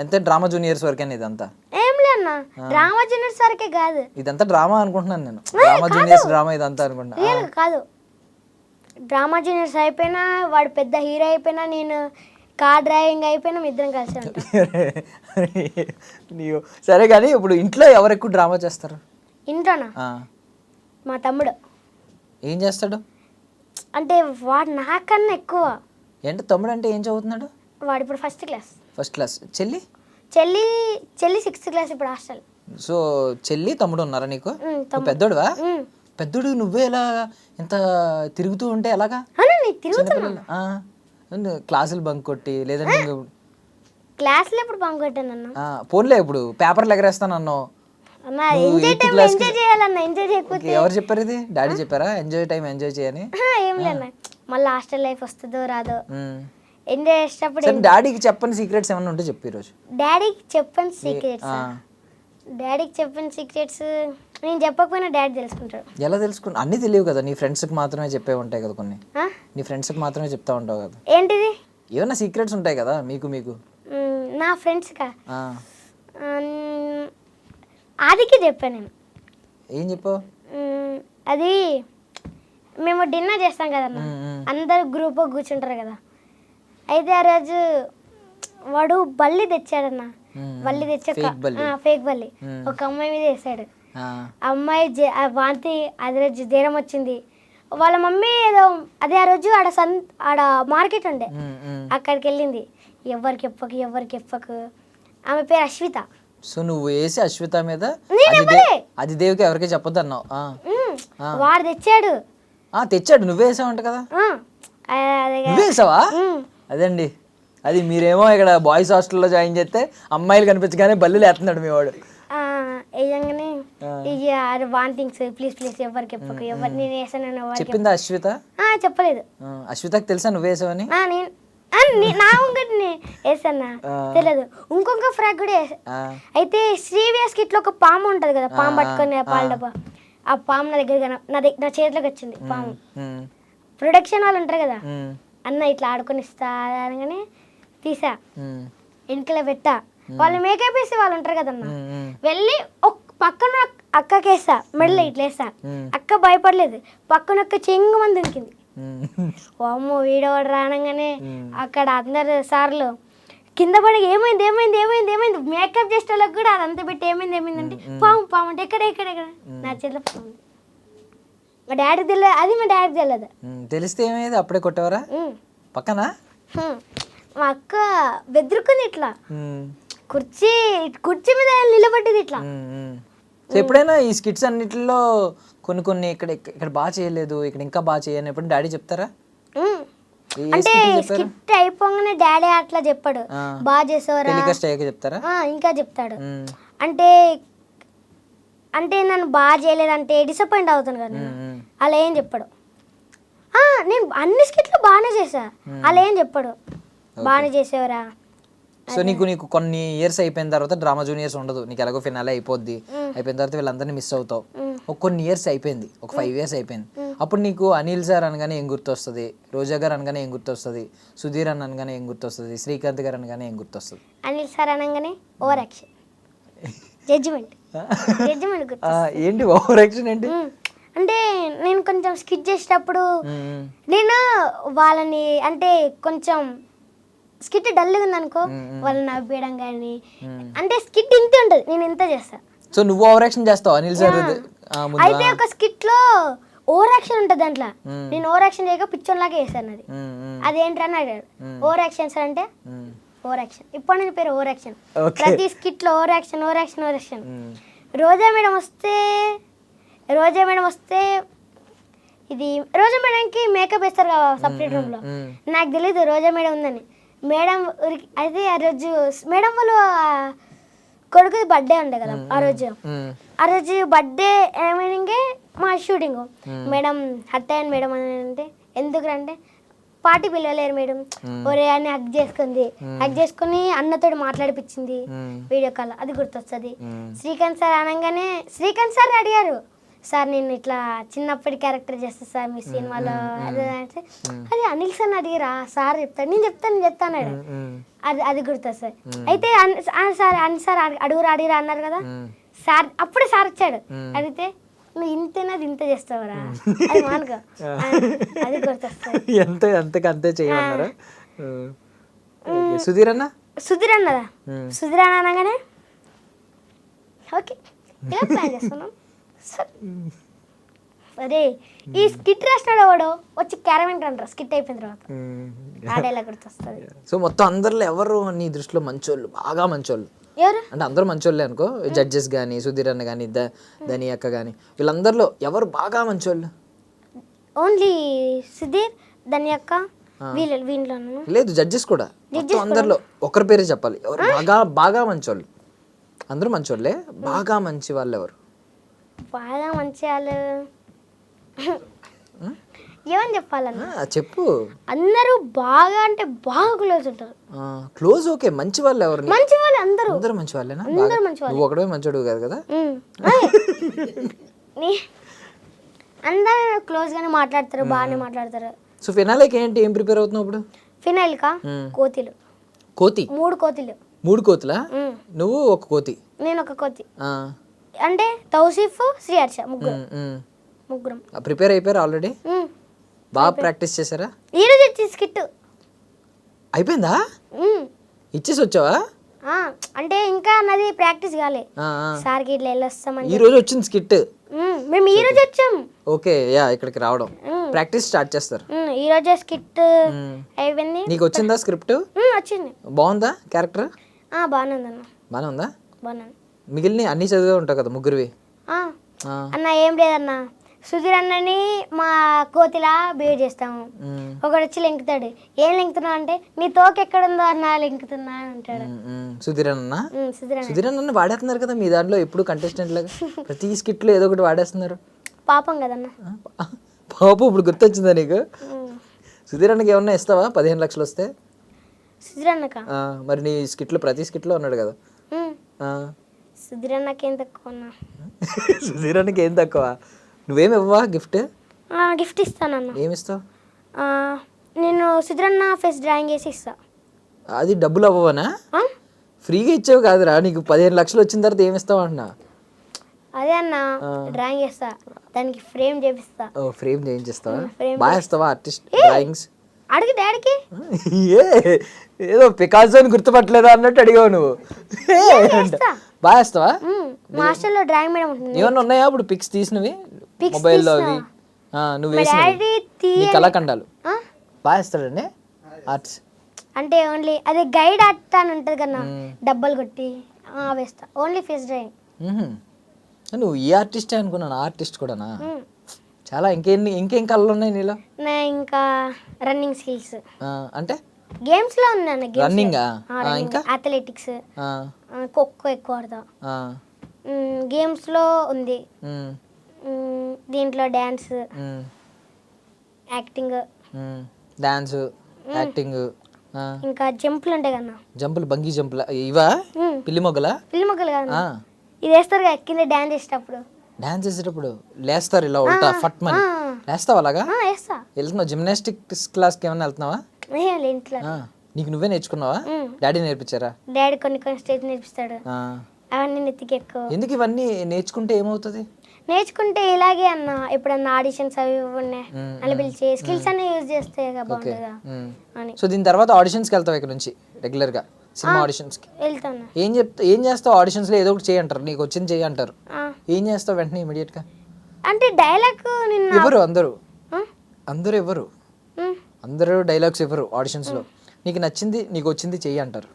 Speaker 2: ఎంత డ్రామా జూనియర్స్ వరకేనా ఇదంతా?
Speaker 3: ఏం లేదన్న, డ్రామా జూనియర్స్ వరకే కాదు,
Speaker 2: ఇదంతా డ్రామా అనుకుంటున్నాను నేను. డ్రామా జూనియర్స్ డ్రామా ఇదంతా అనుకుంటున్నా.
Speaker 3: రియల్ కాదు. డ్రామా జూనియర్స్ అయిపోయినా, వాడు పెద్ద హీరో అయిపోయినా, నేను కార్ డ్రైవింగ్ అయిపోయినా, మీ ఇద్దరం కలిసి ఉంటాం.
Speaker 2: నీవు సరే కానీ ఇప్పుడు ఇంట్లో ఎవరు ఎక్కువ డ్రామా చేస్తారు?
Speaker 3: ఇంట్లోనా? మా తమ్ముడు.
Speaker 2: ఏం చేస్తాడు
Speaker 3: అంటే వాడు నాకన్నా ఎక్కువ.
Speaker 2: ఏంటి తమ్ముడు అంటే ఏం చదువుతున్నాడు?
Speaker 3: వాడు ఇప్పుడు ఫస్ట్ క్లాస్.
Speaker 2: First class. చెల్లి?
Speaker 3: చెల్లి 6th క్లాస్ ఇప్పుడు హాస్టల్.
Speaker 2: సో చెల్లి తమ్ముడు ఉన్నారా నీకు? నువ్వు పెద్దోడువా? పెద్దోడు నువ్వే ఇలా ఇంత తిరుగుతూ ఉంటే ఎలాగా? క్లాసులు బంక్ కొట్టి లేదంటే
Speaker 3: క్లాసులు ఎప్పుడు బంక్ కొట్టానన్న?
Speaker 2: పోన్లే ఇప్పుడు పేపర్లు ఎగరేస్తాను అన్నావు.
Speaker 3: ఎంజాయ్ చేయాలన్న, ఎంజాయ్ చేయకపోతే
Speaker 2: ఎవరు చెప్పారు ఇది? డాడీ చెప్పారా ఎంజాయ్ టైం ఎంజాయ్ చేయని?
Speaker 3: ఏం లేదన్న, మళ్ళీ హాస్టల్ లైఫ్ వస్తుందో రాదో ఎంజాయ్ చేసేటప్పుడు.
Speaker 2: డాడీకి చెప్పని సీక్రెట్స్ ఏమైనా ఉంటే చెప్పు ఈరోజు.
Speaker 3: డాడీకి చెప్పని సీక్రెట్స్? డాడీకి చెప్పని సీక్రెట్స్ నేను చెప్పకపోయినా డాడీ తెలుసుకుంటాడు.
Speaker 2: ఎలా తెలుసుకుంటా? అన్నీ తెలియవు కదా, నీ ఫ్రెండ్స్కి మాత్రమే చెప్పే ఉంటాయి కదా కొన్ని. నీ ఫ్రెండ్స్కి మాత్రమే చెప్తా ఉంటావు కదా.
Speaker 3: ఏంటిది?
Speaker 2: ఏమన్నా సీక్రెట్స్ ఉంటాయి కదా మీకు.
Speaker 3: నా ఫ్రెండ్స్కా? ఆదికి చెప్పాను నేను.
Speaker 2: ఏం చెప్పావు?
Speaker 3: అది మేము డిన్నర్ చేస్తాం కదన్నా, అందరు గ్రూప్ కూర్చుంటారు కదా. అయితే ఆ రోజు వాడు బల్లి తెచ్చాడన్న. బల్లి తెచ్చి ఫేక్ బల్లి ఒక అమ్మాయి మీద వేసాడు. అమ్మాయి వాంతి, అదే రోజు జ్వరం వచ్చింది. వాళ్ళ మమ్మీ ఏదో అదే ఆ రోజు ఆడ మార్కెట్ ఉండే, అక్కడికి వెళ్ళింది. ఎవరికి చెప్పకు. ఆమె పేరు అశ్విత.
Speaker 2: సో నువ్వు వేసి అశ్విత మీద అది దేవికి ఎవరికి చెప్పొద్దు అన్నావు.
Speaker 3: వాడు తెచ్చాడు.
Speaker 2: తెచ్చాడు, నువ్వే వేసావంట కదా. నువ్వే వేసావా? అదండి, అది మీరేమో ఇక్కడ బాయ్స్ హాస్టల్లో జాయిన్ చేస్తే అమ్మాయిలు కనిపించగానే బల్లి లేస్తున్నాడు మీ వాడు.
Speaker 3: వాంటింగ్స్ ప్లీజ్ ఎవరికి చెప్పకు, ఎవరు నేను వేసాను.
Speaker 2: చెప్పిందా అశ్విత?
Speaker 3: చెప్పలేదు.
Speaker 2: అశ్వితకి తెలుసా నువ్వు వేసావని?
Speaker 3: నా వేసన్నా తెలియదు. ఇంకొక ఫ్రాక్ కూడా అయితే శ్రీవియాస్ కి ఇట్లా ఒక పాము ఉంటది కదా, పాము పట్టుకొని పాల డబ్బా, ఆ పాము నా దగ్గర నా చేతిలోకి వచ్చింది పాము. ప్రొడక్షన్ వాళ్ళు ఉంటారు కదా, అన్న ఇట్లా ఆడుకొని ఇస్తా అనగానే తీసా, వెనకలో పెట్టా. వాళ్ళు మేకప్ వేసి వాళ్ళు ఉంటారు కదన్న, వెళ్ళి పక్కన అక్కకేసా, మెడలో ఇట్లా వేసా. అక్క భయపడలేదు, పక్కన ఒక్క చెంగు మంది దొరికింది. అమ్మో వీడవాడు రానగానే అక్కడ అందరు సార్లు కింద పడి ఏమైంది మేకప్ చేసే వాళ్ళకి కూడా అదంతా పెట్టి ఏమైంది అంటే పాము అంటే ఎక్కడ నా చేతిలో పాము. మా డాడీకి తెలియదు, అది మా డాడీకి తెలియదు.
Speaker 2: తెలిస్తే ఏమైంది? అప్పుడే కొట్టేవారా పక్కన?
Speaker 3: మా అక్క బెదురుకుంది ఇట్లా, కుర్చీ మీద నిలబడ్డది ఇట్లా.
Speaker 2: సో ఎప్పుడైనా ఈ స్కిట్స్ అన్నిటిలో కొన్ని ఇక్కడ బాగా చేయలేదు, ఇక్కడ ఇంకా బాగా చేయని ఎప్పుడు డాడీ చెప్తారా?
Speaker 3: అంటే స్కిట్ అయిపోగానే డాడీ అట్లా చెప్పాడు, బాగా చేసేవారా
Speaker 2: చెప్తారా?
Speaker 3: ఇంకా చెప్తాడు. అంటే నన్ను బాగా చేయలేదంటే డిసప్పాయింట్ అవుతాను కదా నేను, అలా ఏం చెప్పాడు. నేను అన్ని స్కిట్లు బాగానే చేసా, అలా ఏం చెప్పాడు, బాగానే చేసేవరా.
Speaker 2: సో నీకు కొన్ని ఇయర్స్ అయిపోయిన తర్వాత డ్రామా జూనియర్స్ ఉండదు, నీకు ఎలాగో ఫినాలే అయిపోద్ది, అయిపోయిన తర్వాత వీళ్ళందరినీ మిస్ అవుతావు. కొన్ని ఇయర్స్ అయిపోయింది, ఒక 5 years అయిపోయింది. అప్పుడు నీకు అనిల్ సార్ అనగానే ఏం గుర్తొస్తుంది, రోజా గారు అనగానే ఏం గుర్తొస్తుంది, సుధీర్ అని అనగానే ఏం గుర్తొస్తుంది, శ్రీకాంత్ గారు అనగానే ఏం గుర్తొస్తుంది?
Speaker 3: అనిల్ సార్ అనగానే ఓవర్ యాక్షన్, జడ్జిమెంట్
Speaker 2: ఏంటి ఓవర్ యాక్షన్ ఏంటి?
Speaker 3: అంటే నేను కొంచెం స్కిట్ చేసేటప్పుడు నేను వాళ్ళని అంటే కొంచెం స్కిట్ డల్గా ఉందనుకో, వాళ్ళని నవ్వేయడం కానీ, అంటే స్కిట్ ఇంతే ఉంటుంది, నేను ఇంత చేస్తా.
Speaker 2: సో నువ్వు ఓవర్ యాక్షన్ చేస్తావు అనిల్ సార్?
Speaker 3: అయితే ఒక స్కిట్ లో ఓవర్ యాక్షన్ ఉంటుంది దాంట్లో. నేను ఓవర్ యాక్షన్ చేయక పిక్చర్ లాగా వేసాను అది. అదేంటని అడిగాడు. ఓవర్ యాక్షన్ సార్ అంటే ఓవర్ యాక్షన్. ఇప్పుడు నేను పేరు ఓవర్ యాక్షన్. ప్రతి స్కిట్ లో over action over action over action. Roja madam వస్తే ఇది రోజా మేడంకి మేకప్ వేస్తారు కదా సపరేట్ రూమ్ లో. నాకు తెలీదు రోజా మేడం ఉందని. మేడం అయితే ఆ రోజు మేడం వాళ్ళు కొడుకు బర్త్డే ఉండే కదా ఆ రోజు బర్త్డే ఏమైనా మా షూటింగ్. మేడం హట్ అయ్యాను మేడం అని అంటే ఎందుకు అంటే పార్టీ పిలవలేరు మేడం. ఒరే అని హక్ చేసుకుని అన్నతోటి మాట్లాడిపించింది వీడియో కాల్. అది గుర్తొస్తుంది. శ్రీకాంత్ సార్ అనగానే శ్రీకాంత్ సార్ అడిగారు, సార్ నేను ఇట్లా చిన్నప్పటి క్యారెక్టర్ చేస్తా సార్ మీ సినిమాలో అంటే అది అనిల్ సార్ అడిగిరా సార్ చెప్తాడు. నేను చెప్తాను అది గుర్తుంది సార్. అయితే సార్ అడిగిరా అన్నారు కదా సార్. అప్పుడే సార్ వచ్చాడు. అడిగితే నువ్వు ఇంతేనా ఇంత చేస్తావురా అది మానుకో అది గుర్తొస్తుంది.
Speaker 2: అంతే చేయమన్నారా? సుధీర్ అన్నదా
Speaker 3: సుధీర్ అన్న అనగానే ఓకే ఇలా ప్లాన్ చేస్తున్నాం. అరే ఈ స్కిట్ రాసినాడు వాడు వచ్చి క్యారమెన్ అంటారు స్కిట్ అయిపోయిన తర్వాత ఆడేలా గుర్తొస్తుంది.
Speaker 2: సో మొత్తం అందరిలో ఎవరు నీ దృష్టిలో మంచోళ్ళు, బాగా మంచోళ్ళు?
Speaker 3: ఎవరు
Speaker 2: అంటే అందరూ మంచోళ్ళే అనుకో, జడ్జెస్ కానీ సుధీర్ అన్న కానీ ధని అక్క కానీ వీళ్ళందరిలో ఎవరు బాగా మంచోళ్ళు?
Speaker 3: ఓన్లీ సుధీర్ ధని అక్క వీళ్ళలోను
Speaker 2: లేదు, జడ్జెస్ కూడా. మొత్తం అందరిలో ఒకరి పేరే చెప్పాలి. ఎవరు బాగా మంచోళ్ళు? అందరూ మంచోళ్ళే, బాగా మంచి వాళ్ళు ఎవరు?
Speaker 3: బాగా మంచి వాళ్ళు ఏమని చెప్పాలన్నా
Speaker 2: చెప్పు.
Speaker 3: అందరూ బాగా అంటే బాగా క్లోజ్ ఉంటారు.
Speaker 2: క్లోజ్ ఓకే, మంచి వాళ్ళు ఎవరు?
Speaker 3: మంచి వాళ్ళు అందరూ
Speaker 2: మంచి వాళ్ళేనా?
Speaker 3: అందరూ మంచి వాళ్ళు.
Speaker 2: నువ్వు ఒకడే మంచోడు కాదు కదా?
Speaker 3: అందరూ క్లోజ్ గానే మాట్లాడతారు, బాగానే మాట్లాడతారు.
Speaker 2: సో ఫినాలేకి ఏంటి, ఏం ప్రిపేర్ అవుతున్నావు ఇప్పుడు?
Speaker 3: ఫినాల్ కా కోతిలు.
Speaker 2: 3 కోతులా? నువ్వు ఒక కోతి,
Speaker 3: నేను ఒక కోతి. అంటే తౌసీఫ్ శ్రీహర్ష ముగ్గురం
Speaker 2: ప్రిపేర్ అయిపోయారు ఆల్రెడీ? బాగా ప్రాక్టీస్ చేశారా?
Speaker 3: ఈరోజు వచ్చి స్కిట్
Speaker 2: అయిపోయిందా? ఇచ్చేసి వచ్చావా?
Speaker 3: అంటే ఇంకా నాది ప్రాక్టీస్ కాలే. సార్కి ఇట్లా వెళ్ళొస్తామని
Speaker 2: ఈ రోజు వచ్చింది స్కిట్.
Speaker 3: మేము ఈ రోజు వచ్చాం.
Speaker 2: ఓకే, యా ఇక్కడికి రావడం ప్రాక్టీస్ స్టార్ట్ చేస్తారు.
Speaker 3: ఈ రోజే స్కిట్ అయిపోయింది.
Speaker 2: నీకు వచ్చిందా స్క్రిప్ట్?
Speaker 3: వచ్చింది.
Speaker 2: బాగుందా క్యారెక్టర్?
Speaker 3: బాగానే ఉందన్న.
Speaker 2: బాగానే ఉందా?
Speaker 3: బాగున్నాను.
Speaker 2: మిగిలిన అన్ని చదివే ఉంటావు కదా ముగ్గురివి?
Speaker 3: అన్న ఏం లేదన్న, సుధీర్ అన్నని మా కోతిలా బిహేవ్ చేస్తాము. ఒకడు వచ్చి లెంకుతాడు. ఏం లెంకుతున్నావు అంటే నీ తోక ఎక్కడుందో అన్న లెంకుతున్నా అని అంటాడు.
Speaker 2: సుధీర్ అన్న వాడేస్తున్నారు కదా మీ దాంట్లో ఎప్పుడు కంటెస్టెంట్ లాగా? ప్రతి స్కిట్ లో ఏదో ఒకటి వాడేస్తున్నారు.
Speaker 3: పాపం కదన్న.
Speaker 2: పాపం ఇప్పుడు గుర్తొచ్చిందా నీకు? సుధీర్ అన్నకి ఏమన్నా ఇస్తావా 15 లక్షలు వస్తే?
Speaker 3: సుధీర్ అన్నక
Speaker 2: మరి నీ స్కిట్ లో ప్రతి స్కిట్ లో ఉన్నాడు కదా?
Speaker 3: సుధీర్ అన్నకి ఏం తక్కువ?
Speaker 2: సుధీర్ అన్నకి ఏం తక్కువ? నువ్వేమి ఇవ్వవా గిఫ్ట్?
Speaker 3: గిఫ్ట్ ఇస్తానన్న.
Speaker 2: ఏమి ఇస్తావు?
Speaker 3: నేను సుధీర్ అన్న ఫేస్ డ్రాయింగ్ చేసి ఇస్తా.
Speaker 2: అది డబ్బులు అవ్వవనా? ఫ్రీగా ఇచ్చావు కాదురా, నీకు 15 లక్షలు వచ్చిన తర్వాత ఏమి ఇస్తావు అంటున్నా?
Speaker 3: అదే అన్న డ్రాయింగ్ చేస్తా, దానికి ఫ్రేమ్ చేపిస్తా.
Speaker 2: ఓ ఫ్రేమ్ చేయించేస్తావా? బాగా ఇస్తావా ఆర్టిస్ట్ డ్రాయింగ్స్?
Speaker 3: అడిగి డాడీకి
Speaker 2: ఏదో పికాసోని గుర్తుపట్టలేదా అన్నట్టు అడిగావు నువ్వు. బాగా ఇస్తావా?
Speaker 3: మా హాస్టల్లో డ్రాయింగ్ మేడం ఉంటుంది.
Speaker 2: ఏమన్నా ఉన్నాయా ఇప్పుడు పిక్స్ తీసినవి మొబైల్లో? అవి నువ్వు వేసినవి కళాఖండాలు బాగా ఇస్తాడండి ఆర్ట్స్.
Speaker 3: అంటే ఓన్లీ అదే గైడ్ ఆర్ట్ అని ఉంటుంది కదా, డబ్బలు కొట్టి వేస్తా. Only face drawing.
Speaker 2: నువ్వు ఈ ఆర్టిస్టే అనుకున్నాను, ఆర్టిస్ట్ కూడానా? చాలా ఇంకేం కళలు ఉన్నాయి నీలో?
Speaker 3: ఇంకా రన్నింగ్ స్కిల్స్
Speaker 2: అంటే
Speaker 3: గేమ్స్ లో ఉన్నాను.
Speaker 2: రన్నింగ్ ఇంకా
Speaker 3: అథ్లెటిక్స్, ఖోఖో ఎక్కువ ఆడతా. గేమ్స్ లో ఉంది. దీంట్లో డాన్స్, యాక్టింగ్. ఇంకా జంపులు ఉంటాయి కదా.
Speaker 2: జంపులు, బంగీ జంపులు ఇవా? పిల్లి మొగ్గలు
Speaker 3: కదా, ఇది వేస్తారు కదా కింద డాన్స్ చేసేటప్పుడు.
Speaker 2: డాన్స్ చేసేటప్పుడు లేస్తారు ఇలా ఉల్టా ఫట్ మని లేస్తావు అలాగా? వెళ్తున్నావు జిమ్నాస్టిక్స్ క్లాస్కి ఏమన్నా వెళ్తున్నావా? నీకు నువ్వే నేర్చుకున్నావా? డాడీ నేర్పించారా?
Speaker 3: డాడీ కొన్ని స్టేజ్ నేర్పిస్తాడు. అవన్నీ నెత్తికి ఎక్కువ.
Speaker 2: ఎందుకు ఇవన్నీ నేర్చుకుంటే ఏమవుతుంది?
Speaker 3: నేర్చుకుంటే ఇలాగే అన్న, ఎప్పుడన్నా ఆడిషన్స్ అవి ఉన్నాయి అని పిలిచి స్కిల్స్ అన్ని యూజ్ చేస్తే బాగుంటుందా అని.
Speaker 2: సో దీని తర్వాత ఆడిషన్స్కి వెళ్తావు ఇక్కడ నుంచి రెగ్యులర్ గా? సినిమా ఆడిషన్స్కి
Speaker 3: వెళ్తాను.
Speaker 2: ఏం చేస్తావు ఆడిషన్స్ లో? ఏదో ఒకటి చేయంటారు, నీకు వచ్చింది చేయి అంటారు. ఏం చేస్తావు వెంటనే ఇమీడియట్ గా?
Speaker 3: అంటే డైలాగ్ నిన్న
Speaker 2: ఎవరు అందరూ
Speaker 3: ఆ?
Speaker 2: అందరూ ఎవరు
Speaker 3: ఉమ్.
Speaker 2: అందరూ డైలాగ్స్ ఎవరు ఆడిషన్స్లో నీకు నచ్చింది నీకు వచ్చింది చెయ్యి అంటారు.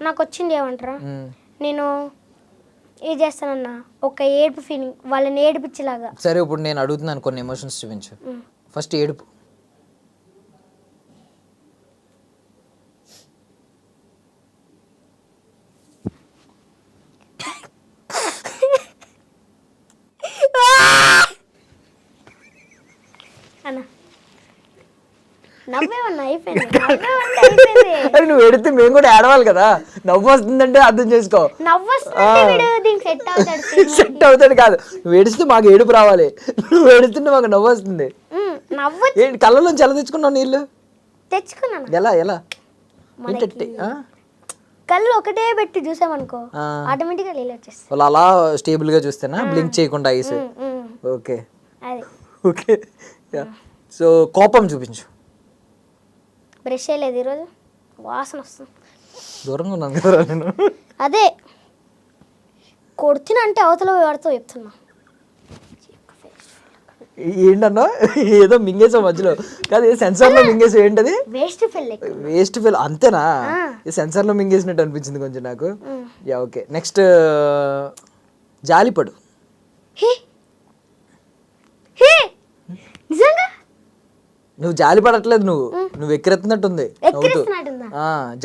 Speaker 3: నాకు వచ్చింది ఏమంటారా
Speaker 2: మ్మ్.
Speaker 3: నేను ఏం చేస్తానన్నా ఒక ఏడుపు ఫీలింగ్ వాళ్ళని ఏడిపించేలాగా.
Speaker 2: సరే ఇప్పుడు నేను అడుగుతున్నాను కొన్ని ఎమోషన్స్ చూపించు. ఫస్ట్ ఏడుపు.
Speaker 3: అన్న నవ్వేమన్నా అయిపోయింది నవ్వేమంటే అయిపోయింది.
Speaker 2: అరే నువ్వు ఎడితే మేము కూడా ఏడవాలి కదా, నవ్వు వస్తుందంటే అర్థం చేసుకో.
Speaker 3: నవ్వు వస్తుందంటే వీడు దీనికి సెట్ అవుతాడు.
Speaker 2: సెట్ అవుతాడు కాదు, నువ్వు ఏడిస్తే మాకు ఏడుపు రావాలి, నువ్వు ఏడుస్తుంటే మాకు నవ్వు వస్తుంది.
Speaker 3: నవ్వు
Speaker 2: ఏంటి కళ్ళలోంచి ఎలా తెచ్చుకున్నావు నీళ్ళు?
Speaker 3: తెచ్చుకున్నాను.
Speaker 2: ఎలా ఎలా ఏంటంటే
Speaker 3: కళ్ళు ఒకటే పెట్టి చూసామనుకో ఆటోమేటిక్గా నీళ్ళు వచ్చేస్తాయి.
Speaker 2: వాళ్ళు అలా స్టేబుల్గా చూస్తేనా బ్లింక్ చేయకుండా ఐస్. ఓకే
Speaker 3: అది
Speaker 2: ఓకే. సో కోపం చూపించు.
Speaker 3: బ్రష్ చేయలేదు ఈరోజు, వాసన వస్తుంది.
Speaker 2: దూరంగా ఉన్నాను కదా నేను.
Speaker 3: అదే కొడుతున్నంటే అవతల వాడితో చెప్తున్నా.
Speaker 2: ఏంటన్నా ఏదో మింగేసావు మధ్యలో, కాదు సెన్సార్లో మింగేసావు. ఏంటది?
Speaker 3: వేస్ట్ ఫెల్.
Speaker 2: వేస్ట్ ఫెల్ అంతేనా? సెన్సార్లో మింగేసినట్టు అనిపించింది కొంచెం నాకు. Yeah okay. నెక్స్ట్ జాలిపడు.
Speaker 3: నిజంగా
Speaker 2: నువ్వు జాలి పడట్లేదు, నువ్వు ఎక్కిరెత్తున్నట్టుంది.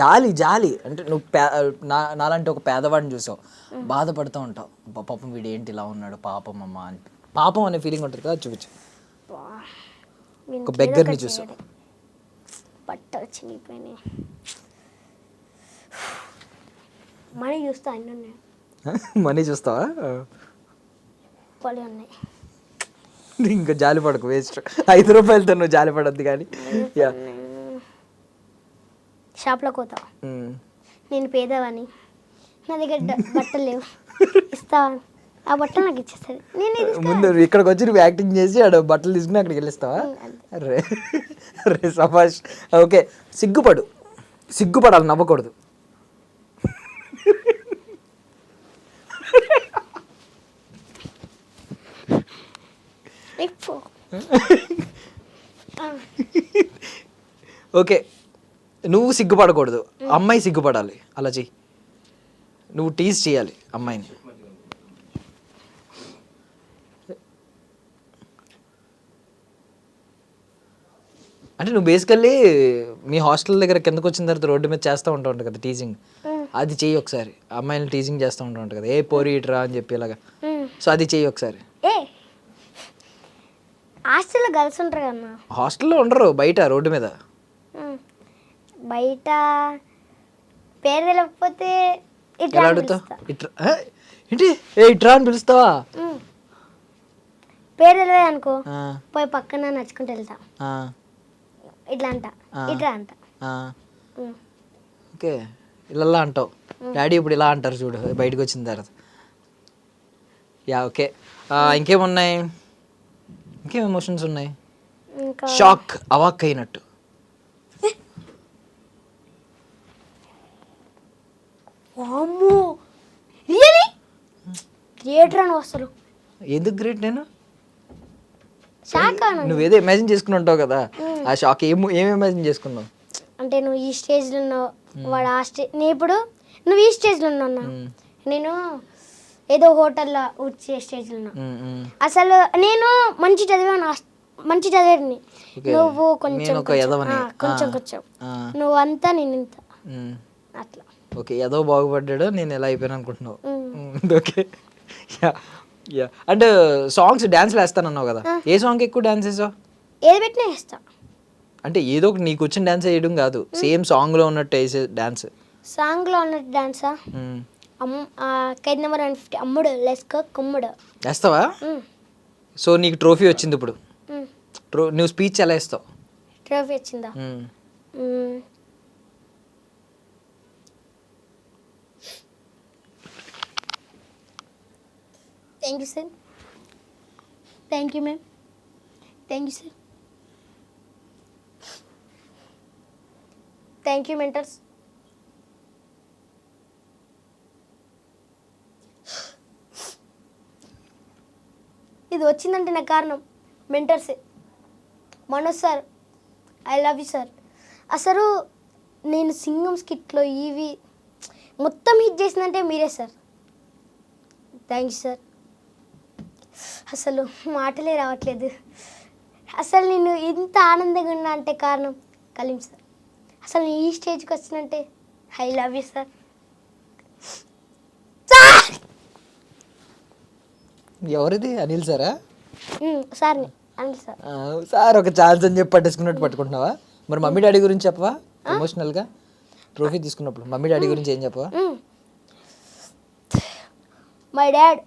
Speaker 2: జాలి జాలి అంటే నువ్వు నాలాంటి ఒక పేదవాడిని చూసావు, బాధపడుతూ ఉంటావు. పాపం వీడు ఏంటి ఇలా ఉన్నాడు, పాపం అమ్మ అని పాపం అనే ఫీలింగ్ ఉంటుంది కదా, చూపించు. ఒక బెగ్గర్ని చూసావు.
Speaker 3: బట్టలు చినిగిపోయినాయి. మనీ చూస్తా అన్నీ ఉన్నాయి.
Speaker 2: మనీ చూస్తావా?
Speaker 3: పొలి ఉన్నాయి.
Speaker 2: ఇంకా జాలి పడకు, వేస్ట్. 5 రూపాయలతో నువ్వు జాలి పడద్దు కానీ. యా
Speaker 3: షాప్లో పోతా, నేను పేదవాని, నా దగ్గర బట్టలు లేవు, ఇస్తావా? ఆ బట్టలు నాకు ఇచ్చేస్తుంది. నేను
Speaker 2: ముందు ఇక్కడికి వచ్చి నువ్వు యాక్టింగ్ చేసి ఆడ బట్టలు తీసుకుని అక్కడికి వెళ్ళిస్తావా? రే రే సభాష్. ఓకే. సిగ్గుపడు. సిగ్గుపడాలి, నవ్వకూడదు. ఓకే. నువ్వు సిగ్గుపడకూడదు, అమ్మాయి సిగ్గుపడాలి. అలా చెయ్యి. నువ్వు టీజ్ చేయాలి అమ్మాయిని. అంటే నువ్వు బేసికల్లీ మీ హాస్టల్ దగ్గర కిందకు వచ్చిన తర్వాత రోడ్డు మీద చేస్తూ ఉంటావు కదా టీజింగ్, అది చెయ్యి ఒకసారి. అమ్మాయిని టీజింగ్ చేస్తూ ఉంటావు కదా, ఏ పోరి ఇట్రా అని చెప్పి ఇలాగా. సో అది చెయ్యి ఒకసారి.
Speaker 3: హాస్టల్లో గర్ల్స్ ఉంటారు కన్నా.
Speaker 2: హాస్టల్లో ఉండరు, బయట రోడ్డు మీద.
Speaker 3: బయట పేరు తెలియకపోతే
Speaker 2: ఎలా అడుగుతావు? ఇట్రా ఏంటి, ఏ ఇట్రా అని పిలుస్తావా?
Speaker 3: పేరు తెలియదు అనుకో, పోయి పక్కన నడుచుకుంటూ వెళ్తా. ఇట్లా అంట, ఇట్లా అంట.
Speaker 2: ఓకే. ఇలా అంటావు. డాడీ ఇప్పుడు ఇలా అంటారు చూడు బయటకు వచ్చిన తర్వాత. Yeah okay. ఇంకేమున్నాయి, ఇంకేం ఎమోషన్స్ ఉన్నాయి? షాక్, అవాక్ అయినట్టు.
Speaker 3: అమ్మో రియలీ థియేటర్ అని వస్తారు.
Speaker 2: ఎందుకు గ్రేట్? నేను
Speaker 3: షాక్.
Speaker 2: నువ్వేదో ఇమాజిన్ చేసుకుని ఉంటావు కదా, ఆ షాక్ ఏం ఇమాజిన్ చేసుకున్నావు?
Speaker 3: అంటే నువ్వు ఈ స్టేజ్లో ఉన్నావు, వాడు ఆ స్టేజ్, నేను ఇప్పుడు నువ్వు ఈ స్టేజ్లో ఉన్నా, నేను ఏదో హోటల్లో వచ్చే స్టేజ్లో ఉన్నా. అసలు నేను మంచి చదివాని, నువ్వు కొంచెం కొంచెం నువ్వు అంతా నేను ఇంత అట్లా.
Speaker 2: ఓకే. ఏదో బాగుపడ్డాడు, నేను ఎలా అయిపోయాను అనుకుంటున్నావు. ఓకే. Yeah yeah. అంటే సాంగ్స్ డ్యాన్స్లు వేస్తానన్నావు కదా, ఏ సాంగ్ ఎక్కువ డ్యాన్స్ వేసావు?
Speaker 3: ఏది పెట్టినా వేస్తా.
Speaker 2: అంటే ఏదో ఒకటి నీకు వచ్చిన డ్యాన్స్ వేయడం కాదు, సేమ్ సాంగ్లో ఉన్నట్టు వేసే డ్యాన్స్.
Speaker 3: సాంగ్లో ఉన్నట్టు డాన్సా? ఖైదీ నెంబర్ 150 అమ్ముడు లెస్కో కుమ్ముడు
Speaker 2: వేస్తావా? సో నీకు ట్రోఫీ వచ్చింది ఇప్పుడు, నువ్వు స్పీచ్ ఎలా ఇస్తావు?
Speaker 3: ట్రోఫీ వచ్చిందా? Thank you sir, thank you ma'am, thank you sir, thank you mentors. ఇది వచ్చిందంటే నా కారణం మెంటర్సే. Manoj sir, I love you sir. అసలు నేను సింగం స్కిట్లో ఇవి మొత్తం హిట్ చేసిందంటే మీరే సార్. Thank you sir. అసలు మాటలే రావట్లేదు. అసలు నేను ఇంత ఆనందంగా ఉన్నా అంటే కారణం కలీం సార్. అసలు నేను ఈ స్టేజ్కి వచ్చినంటే ఐ లవ్ యూ సార్.
Speaker 2: ఎవరిది? అనిల్ సారా?
Speaker 3: సార్ని అనిల్ సార్.
Speaker 2: సార్ ఒక ఛాన్స్ అని చెప్పి పట్టేసుకున్నట్టు పట్టుకుంటున్నావా? మరి మమ్మీ డాడీ గురించి చెప్పవా? ఎమోషనల్గా ట్రోఫీ తీసుకున్నప్పుడు మమ్మీ డాడీ గురించి ఏం చెప్పవా?
Speaker 3: My dad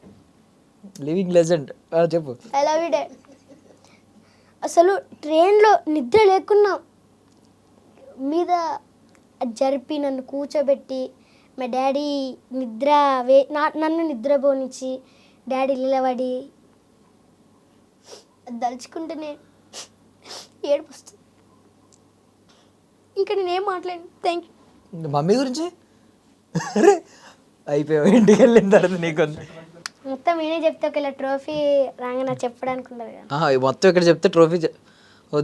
Speaker 2: living legend. చెప్పు.
Speaker 3: I love you dad. అసలు ట్రైన్లో నిద్ర లేకున్నా మీద జరిపి నన్ను కూర్చోబెట్టి మా డాడీ నన్ను నిద్రపోనిచ్చి డాడీ నిలబడి దలుచుకుంటేనే ఏడుపు వస్తుంది. ఇంకా నేనేం మాట్లాడాను. Thank you.
Speaker 2: మమ్మీ గురించి అయిపోయావు. ఇంటికి వెళ్ళిన తర్వాత నీకు
Speaker 3: మొత్తం నేనే చెప్తే ఒకవేళ ట్రోఫీ రాగా నాకు చెప్పడానికి ఉండదు కదా.
Speaker 2: మొత్తం ఇక్కడ చెప్తే ట్రోఫీ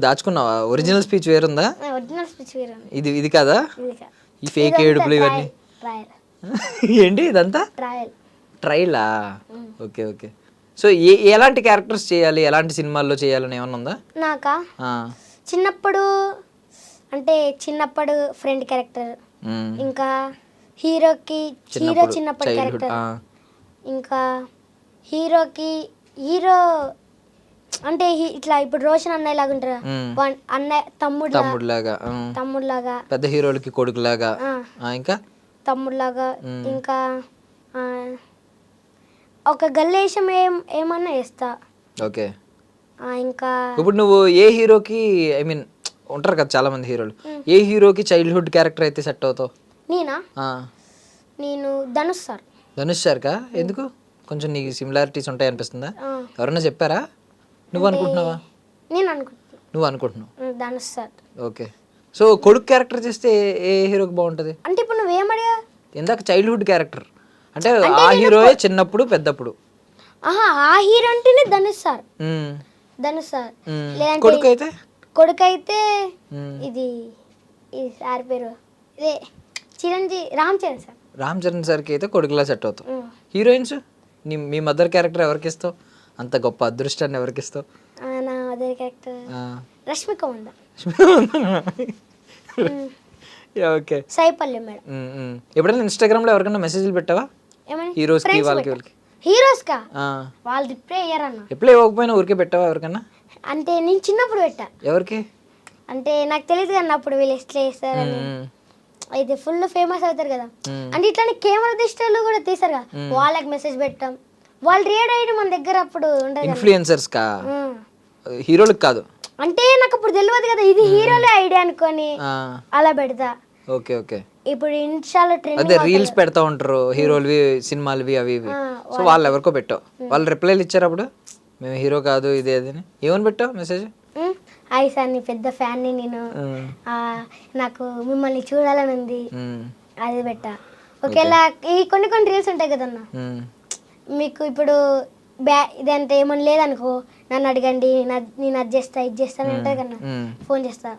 Speaker 2: దాచుకున్నావా? ఒరిజినల్ స్పీచ్ వేరుందా?
Speaker 3: ఒరిజినల్ స్పీచ్ వేరే
Speaker 2: ఇది కాదా? ఈ ఫేక్ ఏడుపులు ఇవన్నీ
Speaker 3: ట్రయల్.
Speaker 2: ఏంటి ఇదంతా? ట్రైలా? Okay okay. సో ఎలాంటి క్యారెక్టర్స్ చేయాలి, ఎలాంటి సినిమాల్లో చేయాలని ఏమన్నా ఉందా?
Speaker 3: నాకా చిన్నప్పుడు ఫ్రెండ్ క్యారెక్టర్, ఇంకా హీరో చిన్నప్పటి క్యారెక్టర్, ఇంకా హీరో అంటే ఇట్లా ఇప్పుడు రోషన్ అన్నయ్య లాగా ఉంటారు, అన్నయ్య తమ్ముడులాగా,
Speaker 2: పెద్ద హీరోలకి కొడుకులాగా, ఇంకా
Speaker 3: తమ్ముడులాగా, ఇంకా ఒక గల్లేశం ఏమన్నా వేస్తా.
Speaker 2: ఓకే.
Speaker 3: ఇంకా
Speaker 2: ఇప్పుడు నువ్వు ఏ హీరోకి, ఐ మీన్ ఉంటారు కదా చాలా మంది హీరోలు, ఏ హీరోకి చైల్డ్హుడ్ క్యారెక్టర్ అయితే సెట్ అవుతావు?
Speaker 3: నేను ధనుష్ సార్.
Speaker 2: ధనుష్ సార్కా? ఎందుకు? కొంచెం నీకు సిమిలారిటీస్ ఉంటాయి అనిపిస్తుందా? ఎవరన్నా చెప్పారా? నువ్వు అనుకుంటున్నావా? నువ్వు అనుకుంటున్నావు
Speaker 3: ధనుష్ సార్.
Speaker 2: ఓకే. సో కొడుకు క్యారెక్టర్ చేస్తే ఏ హీరోకి బాగుంటుంది?
Speaker 3: అంటే ఇప్పుడు నువ్వేమడిగా
Speaker 2: ఇందాక చైల్డ్హుడ్ క్యారెక్టర్ అంటే ఆ హీరోయే చిన్నప్పుడు పెద్దప్పుడు.
Speaker 3: ఆ హీరో అంటేనే ధనుష్ సార్. లేదంటే కొడుకైతే ఇది సార్ పేరు ఇదే రామ్ చరణ్ సార్.
Speaker 2: రామ్ చరణ్ సార్కి అయితే కొడుకులా సెట్ అవుతావు. హీరోయిన్స్ మీ మదర్ క్యారెక్టర్ ఎవరికి ఇస్తావు? అంత గొప్ప అదృష్టాన్ని ఎవరికి ఇస్తావు?
Speaker 3: నా మదర్ క్యారెక్టర్ రష్మిక మంద.
Speaker 2: ఓకే.
Speaker 3: సైపల్లి మేడం.
Speaker 2: ఎప్పుడైనా ఇన్స్టాగ్రామ్లో ఎవరికైనా మెసేజ్లు పెట్టావా? హీరోస్కి వాళ్ళకి
Speaker 3: హీరోస్కా? వాళ్ళు రిప్లై అయ్యారన్న.
Speaker 2: రిప్లై ఇవ్వకపోయినా ఊరికే పెట్టావా ఎవరికన్నా?
Speaker 3: అంటే నేను చిన్నప్పుడు పెట్టా.
Speaker 2: ఎవరికి?
Speaker 3: అంటే నాకు తెలియదు కదా అప్పుడు వీళ్ళు ఎట్లా చేస్తారని. అయితే ఫుల్ ఫేమస్ అవుతారు కదా, అంటే ఇట్లానే కెమెరా దిష్టాలు కూడా తీసారు కదా, వాళ్ళకి మెసేజ్ పెట్టాం. వాళ్ళు రియాక్ట్ అయ్యి మన దగ్గర అప్పుడు ఉండదు.
Speaker 2: ఇన్ఫ్లుయెన్సర్స్ కా? హీరోలకు కాదు.
Speaker 3: అంటే నాకు అప్పుడు తెలియదు కదా ఇది హీరోలే ఐడియా అనుకొని అలా పెడతా.
Speaker 2: Okay okay.
Speaker 3: ఇప్పుడు ఇన్స్టాలో ట్రెండ్
Speaker 2: అదే రీల్స్ పెడతా ఉంటారు హీరోలవి, సినిమాలవి అవి ఇవి. సో వాళ్ళు ఎవరికో పెట్టావు, వాళ్ళు రిప్లైలు ఇచ్చారు అప్పుడు మేము హీరో కాదు ఇది అది అని. ఏమని పెట్టావు మెసేజ్?
Speaker 3: హాయ్ సార్, నీ పెద్ద ఫ్యాన్ని నేను, నాకు మిమ్మల్ని చూడాలని ఉంది అది పెట్టా. ఒకేలా ఈ కొన్ని రీల్స్ ఉంటాయి కదన్నా, మీకు ఇప్పుడు ఇదంటే ఏమని లేదనుకో నన్ను అడగండి, నేను అది చేస్తా ఇది చేస్తాను ఉంటుంది కన్నా, ఫోన్ చేస్తా.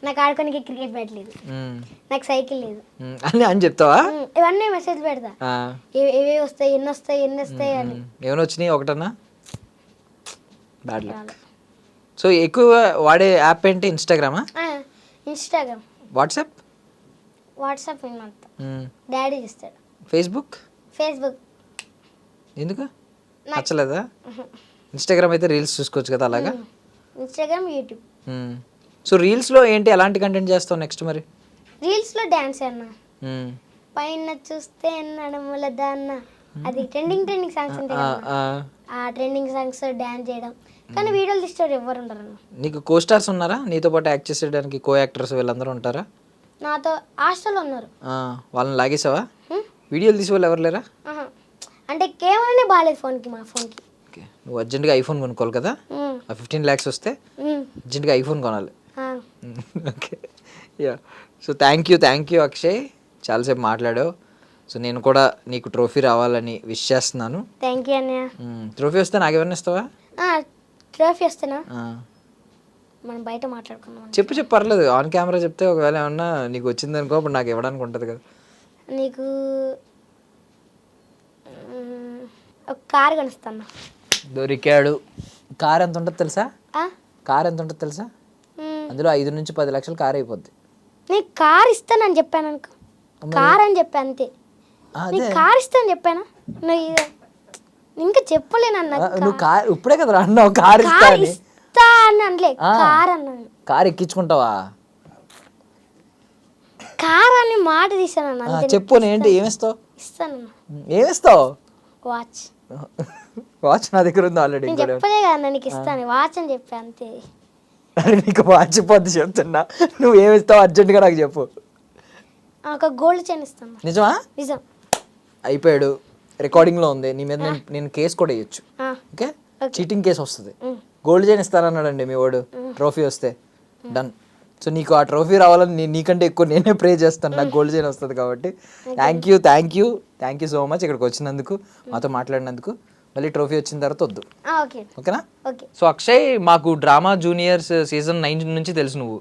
Speaker 3: నాకు ఆడుకోనికి క్రికెట్ బ్యాట్ లేదు, నాకు సైకిల్ లేదు
Speaker 2: అని చెప్తావా?
Speaker 3: ఇవన్నీ మెసేజ్ పెడతా, ఏవే వస్తాయి ఎన్ని వస్తాయి అని.
Speaker 2: ఏమైనా వచ్చినాయి ఒకటన్నా? Bad luck. సో ఎక్కువ వాడే యాప్ ఏంటి? ఇన్స్టాగ్రామా?
Speaker 3: ఇన్స్టాగ్రామ్.
Speaker 2: వాట్సాప్
Speaker 3: ఏమంతా డాడీ చేస్తాడు.
Speaker 2: ఫేస్బుక్ ఎందుకు నచ్చలేదా? ఇన్స్టాగ్రామ్ అయితే రీల్స్ చూసుకోవచ్చు కదా అలాగా.
Speaker 3: Instagram, YouTube.
Speaker 2: సో రీల్స్లో ఏంటి, ఎలాంటి కంటెంట్ చేస్తావు నెక్స్ట్? మరి
Speaker 3: రీల్స్లో డ్యాన్స్ అన్న, పైన చూస్తే నడుముల దాన్న, అది ట్రెండింగ్ సాంగ్స్ ఉంటాయి కదా, ఆ ట్రెండింగ్ సాంగ్స్ డ్యాన్స్ చేయడం. కానీ వీడియోలు తీసేవారు ఎవరు ఉండరు అన్న.
Speaker 2: నీకు కో స్టార్స్ ఉన్నారా నీతో పాటు యాక్ట్ చేసేయడానికి? కో యాక్టర్స్ వీళ్ళందరూ ఉంటారా?
Speaker 3: నాతో హాస్టల్లో ఉన్నారు.
Speaker 2: వాళ్ళని లాగేసావా? వీడియోలు తీసే వాళ్ళు ఎవరు లేరా?
Speaker 3: అంటే కెమెరానే బాగాలేదు మా ఫోన్కి.
Speaker 2: ఓకే. నువ్వు అర్జెంట్గా ఐఫోన్ కొనుక్కోవాలి కదా, 15 lakhs వస్తే అర్జెంట్గా ఐఫోన్ కొనాలి. Okay. Yeah. So thank you Akshay, చాలాసేపు మాట్లాడావు. సో నేను కూడా నీకు ట్రోఫీ రావాలని విష్ చేస్తున్నాను.
Speaker 3: థ్యాంక్ యూ అన్నయ్య.
Speaker 2: ట్రోఫీ వస్తే నాకేమన్నా ఇస్తావా?
Speaker 3: ట్రోఫీ వస్తేనా మనం బయట మాట్లాడుకుందాం.
Speaker 2: చెప్పు పర్లేదు, ఆన్ కెమెరా చెప్తే ఒకవేళ ఏమన్నా నీకు వచ్చిందనుకో అప్పుడు నాకు ఇవ్వడానికి ఉంటుంది కదా.
Speaker 3: నీకు ఒక కారు కొనిస్తాను.
Speaker 2: దొరికాడు. కార్ ఎంత ఉంటుంది తెలుసా? అందులో 5 నుంచి 10 లక్షలు కార్ అయిపోద్ది.
Speaker 3: నేను కార్ ఇస్తానని చెప్పాను అనుకో, కార్ అని చెప్పా అంతే. నీకు కార్ ఇస్తాను చెప్పాను, నువ్వు ఇంకా చెప్పలేనన్నా.
Speaker 2: నువ్వు కార్ ఇప్పుడే కదా అన్నావు కార్ ఇస్తా
Speaker 3: అని అనలే, కార్ అన్నాను.
Speaker 2: కార్ ఎక్కించుకుంటావా?
Speaker 3: కార్ అని మాట తీసాను.
Speaker 2: చెప్పు, ఏంటి ఏమిస్తావు?
Speaker 3: ఇస్తాను.
Speaker 2: ఏమిస్తావు?
Speaker 3: వాచ్.
Speaker 2: వాచ్ నా దగ్గర ఉంది ఆల్రెడీ.
Speaker 3: నేను చెప్పలే కదా నీకు ఇస్తాను, వాచ్ అని చెప్పా అంతే.
Speaker 2: అరే నీకు వాచ్ పొద్దు చెప్తున్నా, నువ్వు ఏమిస్తావు అర్జెంటుగా నాకు చెప్పు.
Speaker 3: ఒక గోల్డ్ చైన్ ఇస్తాను.
Speaker 2: నిజమా?
Speaker 3: నిజం.
Speaker 2: అయిపోయాడు, రికార్డింగ్లో ఉంది నీ మీద. నేను కేసు కూడా వేయచ్చు. ఓకే, చీటింగ్ కేసు వస్తుంది. గోల్డ్ చైన్ ఇస్తానన్నాడండి మీ వాడు ట్రోఫీ వస్తే. డన్. సో నీకు ఆ ట్రోఫీ రావాలని నీకంటే ఎక్కువ నేనే ప్రే చేస్తాను, నాకు గోల్డ్ చైన్ వస్తుంది కాబట్టి. థ్యాంక్ యూ సో మచ్ ఇక్కడికి వచ్చినందుకు, మాతో మాట్లాడినందుకు. మళ్ళీ ట్రోఫీ వచ్చిన తర్వాత వద్దు, ఓకేనా? సో అక్షయ్, మాకు డ్రామా జూనియర్స్ సీజన్ 9 నుంచి తెలుసు నువ్వు.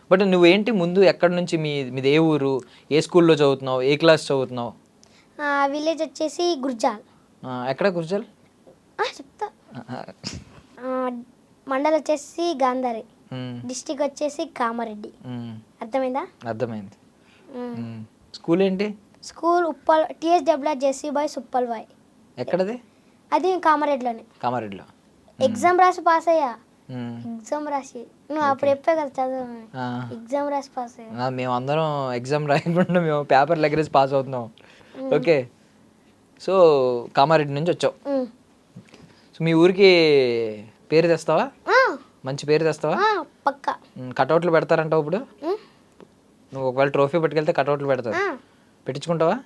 Speaker 2: బట్ నువ్వేంటి ముందు ఎక్కడి నుంచి, మీది ఏ ఊరు, ఏ స్కూల్లో చదువుతున్నావు, ఏ క్లాస్ చదువుతున్నావు?
Speaker 3: విలేజ్ వచ్చేసి గుర్జాల్.
Speaker 2: ఎక్కడ గుర్జాల్?
Speaker 3: చెప్తా. మండల్ వచ్చేసి గాంధారి, డిస్టిక్ వచ్చేసి కామారెడ్డి. అర్థమైందా?
Speaker 2: అర్థమైంది. స్కూల్ ఏంటి?
Speaker 3: School Uppal TSWR JC boys Uppal boy.
Speaker 2: ఎక్కడది?
Speaker 3: అది కామారెడ్డిలోనే.
Speaker 2: కామారెడ్డిలో
Speaker 3: ఎగ్జామ్ రాసి పాస్ అయ్యా. ఎగ్జామ్ రాసి నువ్వు అప్పుడు చెప్పే కదా చదువు. ఎగ్జామ్ రాసి పాస్ అయ్యా.
Speaker 2: మేమందరం ఎగ్జామ్ రాయకుండా మేము పేపర్ లెగరేజ్ పాస్ అవుతున్నాం. ఓకే, సో కామారెడ్డి నుంచి వచ్చావు. సో మీ ఊరికి పేరు తెస్తావా? మంచి పేరు తెస్తావా?
Speaker 3: పక్కా.
Speaker 2: కటౌట్లు పెడతారంటావు ఇప్పుడు? నువ్వు ఒకవేళ ట్రోఫీ పట్టుకెళ్తే కటౌట్లు పెడతావు, పెట్టించుకుంటావా?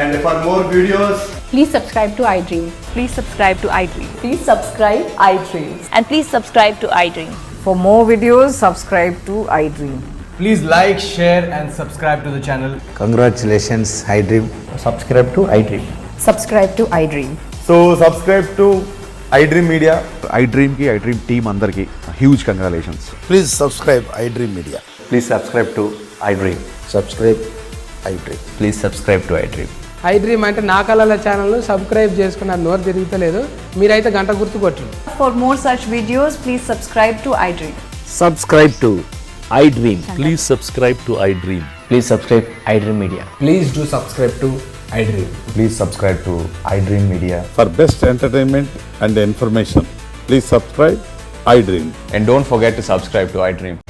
Speaker 4: And for more videos,
Speaker 5: please subscribe to iDream.
Speaker 6: Please subscribe to iDream.
Speaker 5: Please subscribe iDream.
Speaker 6: And please subscribe to iDream.
Speaker 5: For more videos, subscribe to iDream.
Speaker 4: please like, share and subscribe to the channel.
Speaker 7: Congratulations, iDream.
Speaker 4: Subscribe to iDream.
Speaker 5: Subscribe to iDream.
Speaker 4: So subscribe to iDream Media.
Speaker 8: iDream team andarki huge congratulations.
Speaker 7: Please subscribe iDream Media.
Speaker 8: Please subscribe to iDream.
Speaker 7: Subscribe iDream.
Speaker 8: Please subscribe to iDream.
Speaker 9: iDream అంటే నా కళల ఛానల్ను subscribe చేసుకున్న నోరు తిరుగుతలేదు. మీరైతే గంట గుర్తు కొట్టండి.
Speaker 5: For more such videos, please subscribe to iDream.
Speaker 10: Subscribe to iDream. Please subscribe to iDream.
Speaker 2: Please subscribe iDream Media.
Speaker 9: Please do subscribe to iDream.
Speaker 4: Please subscribe to iDream Media.
Speaker 8: For best entertainment and information, please subscribe iDream.
Speaker 4: And don't forget to subscribe to iDream.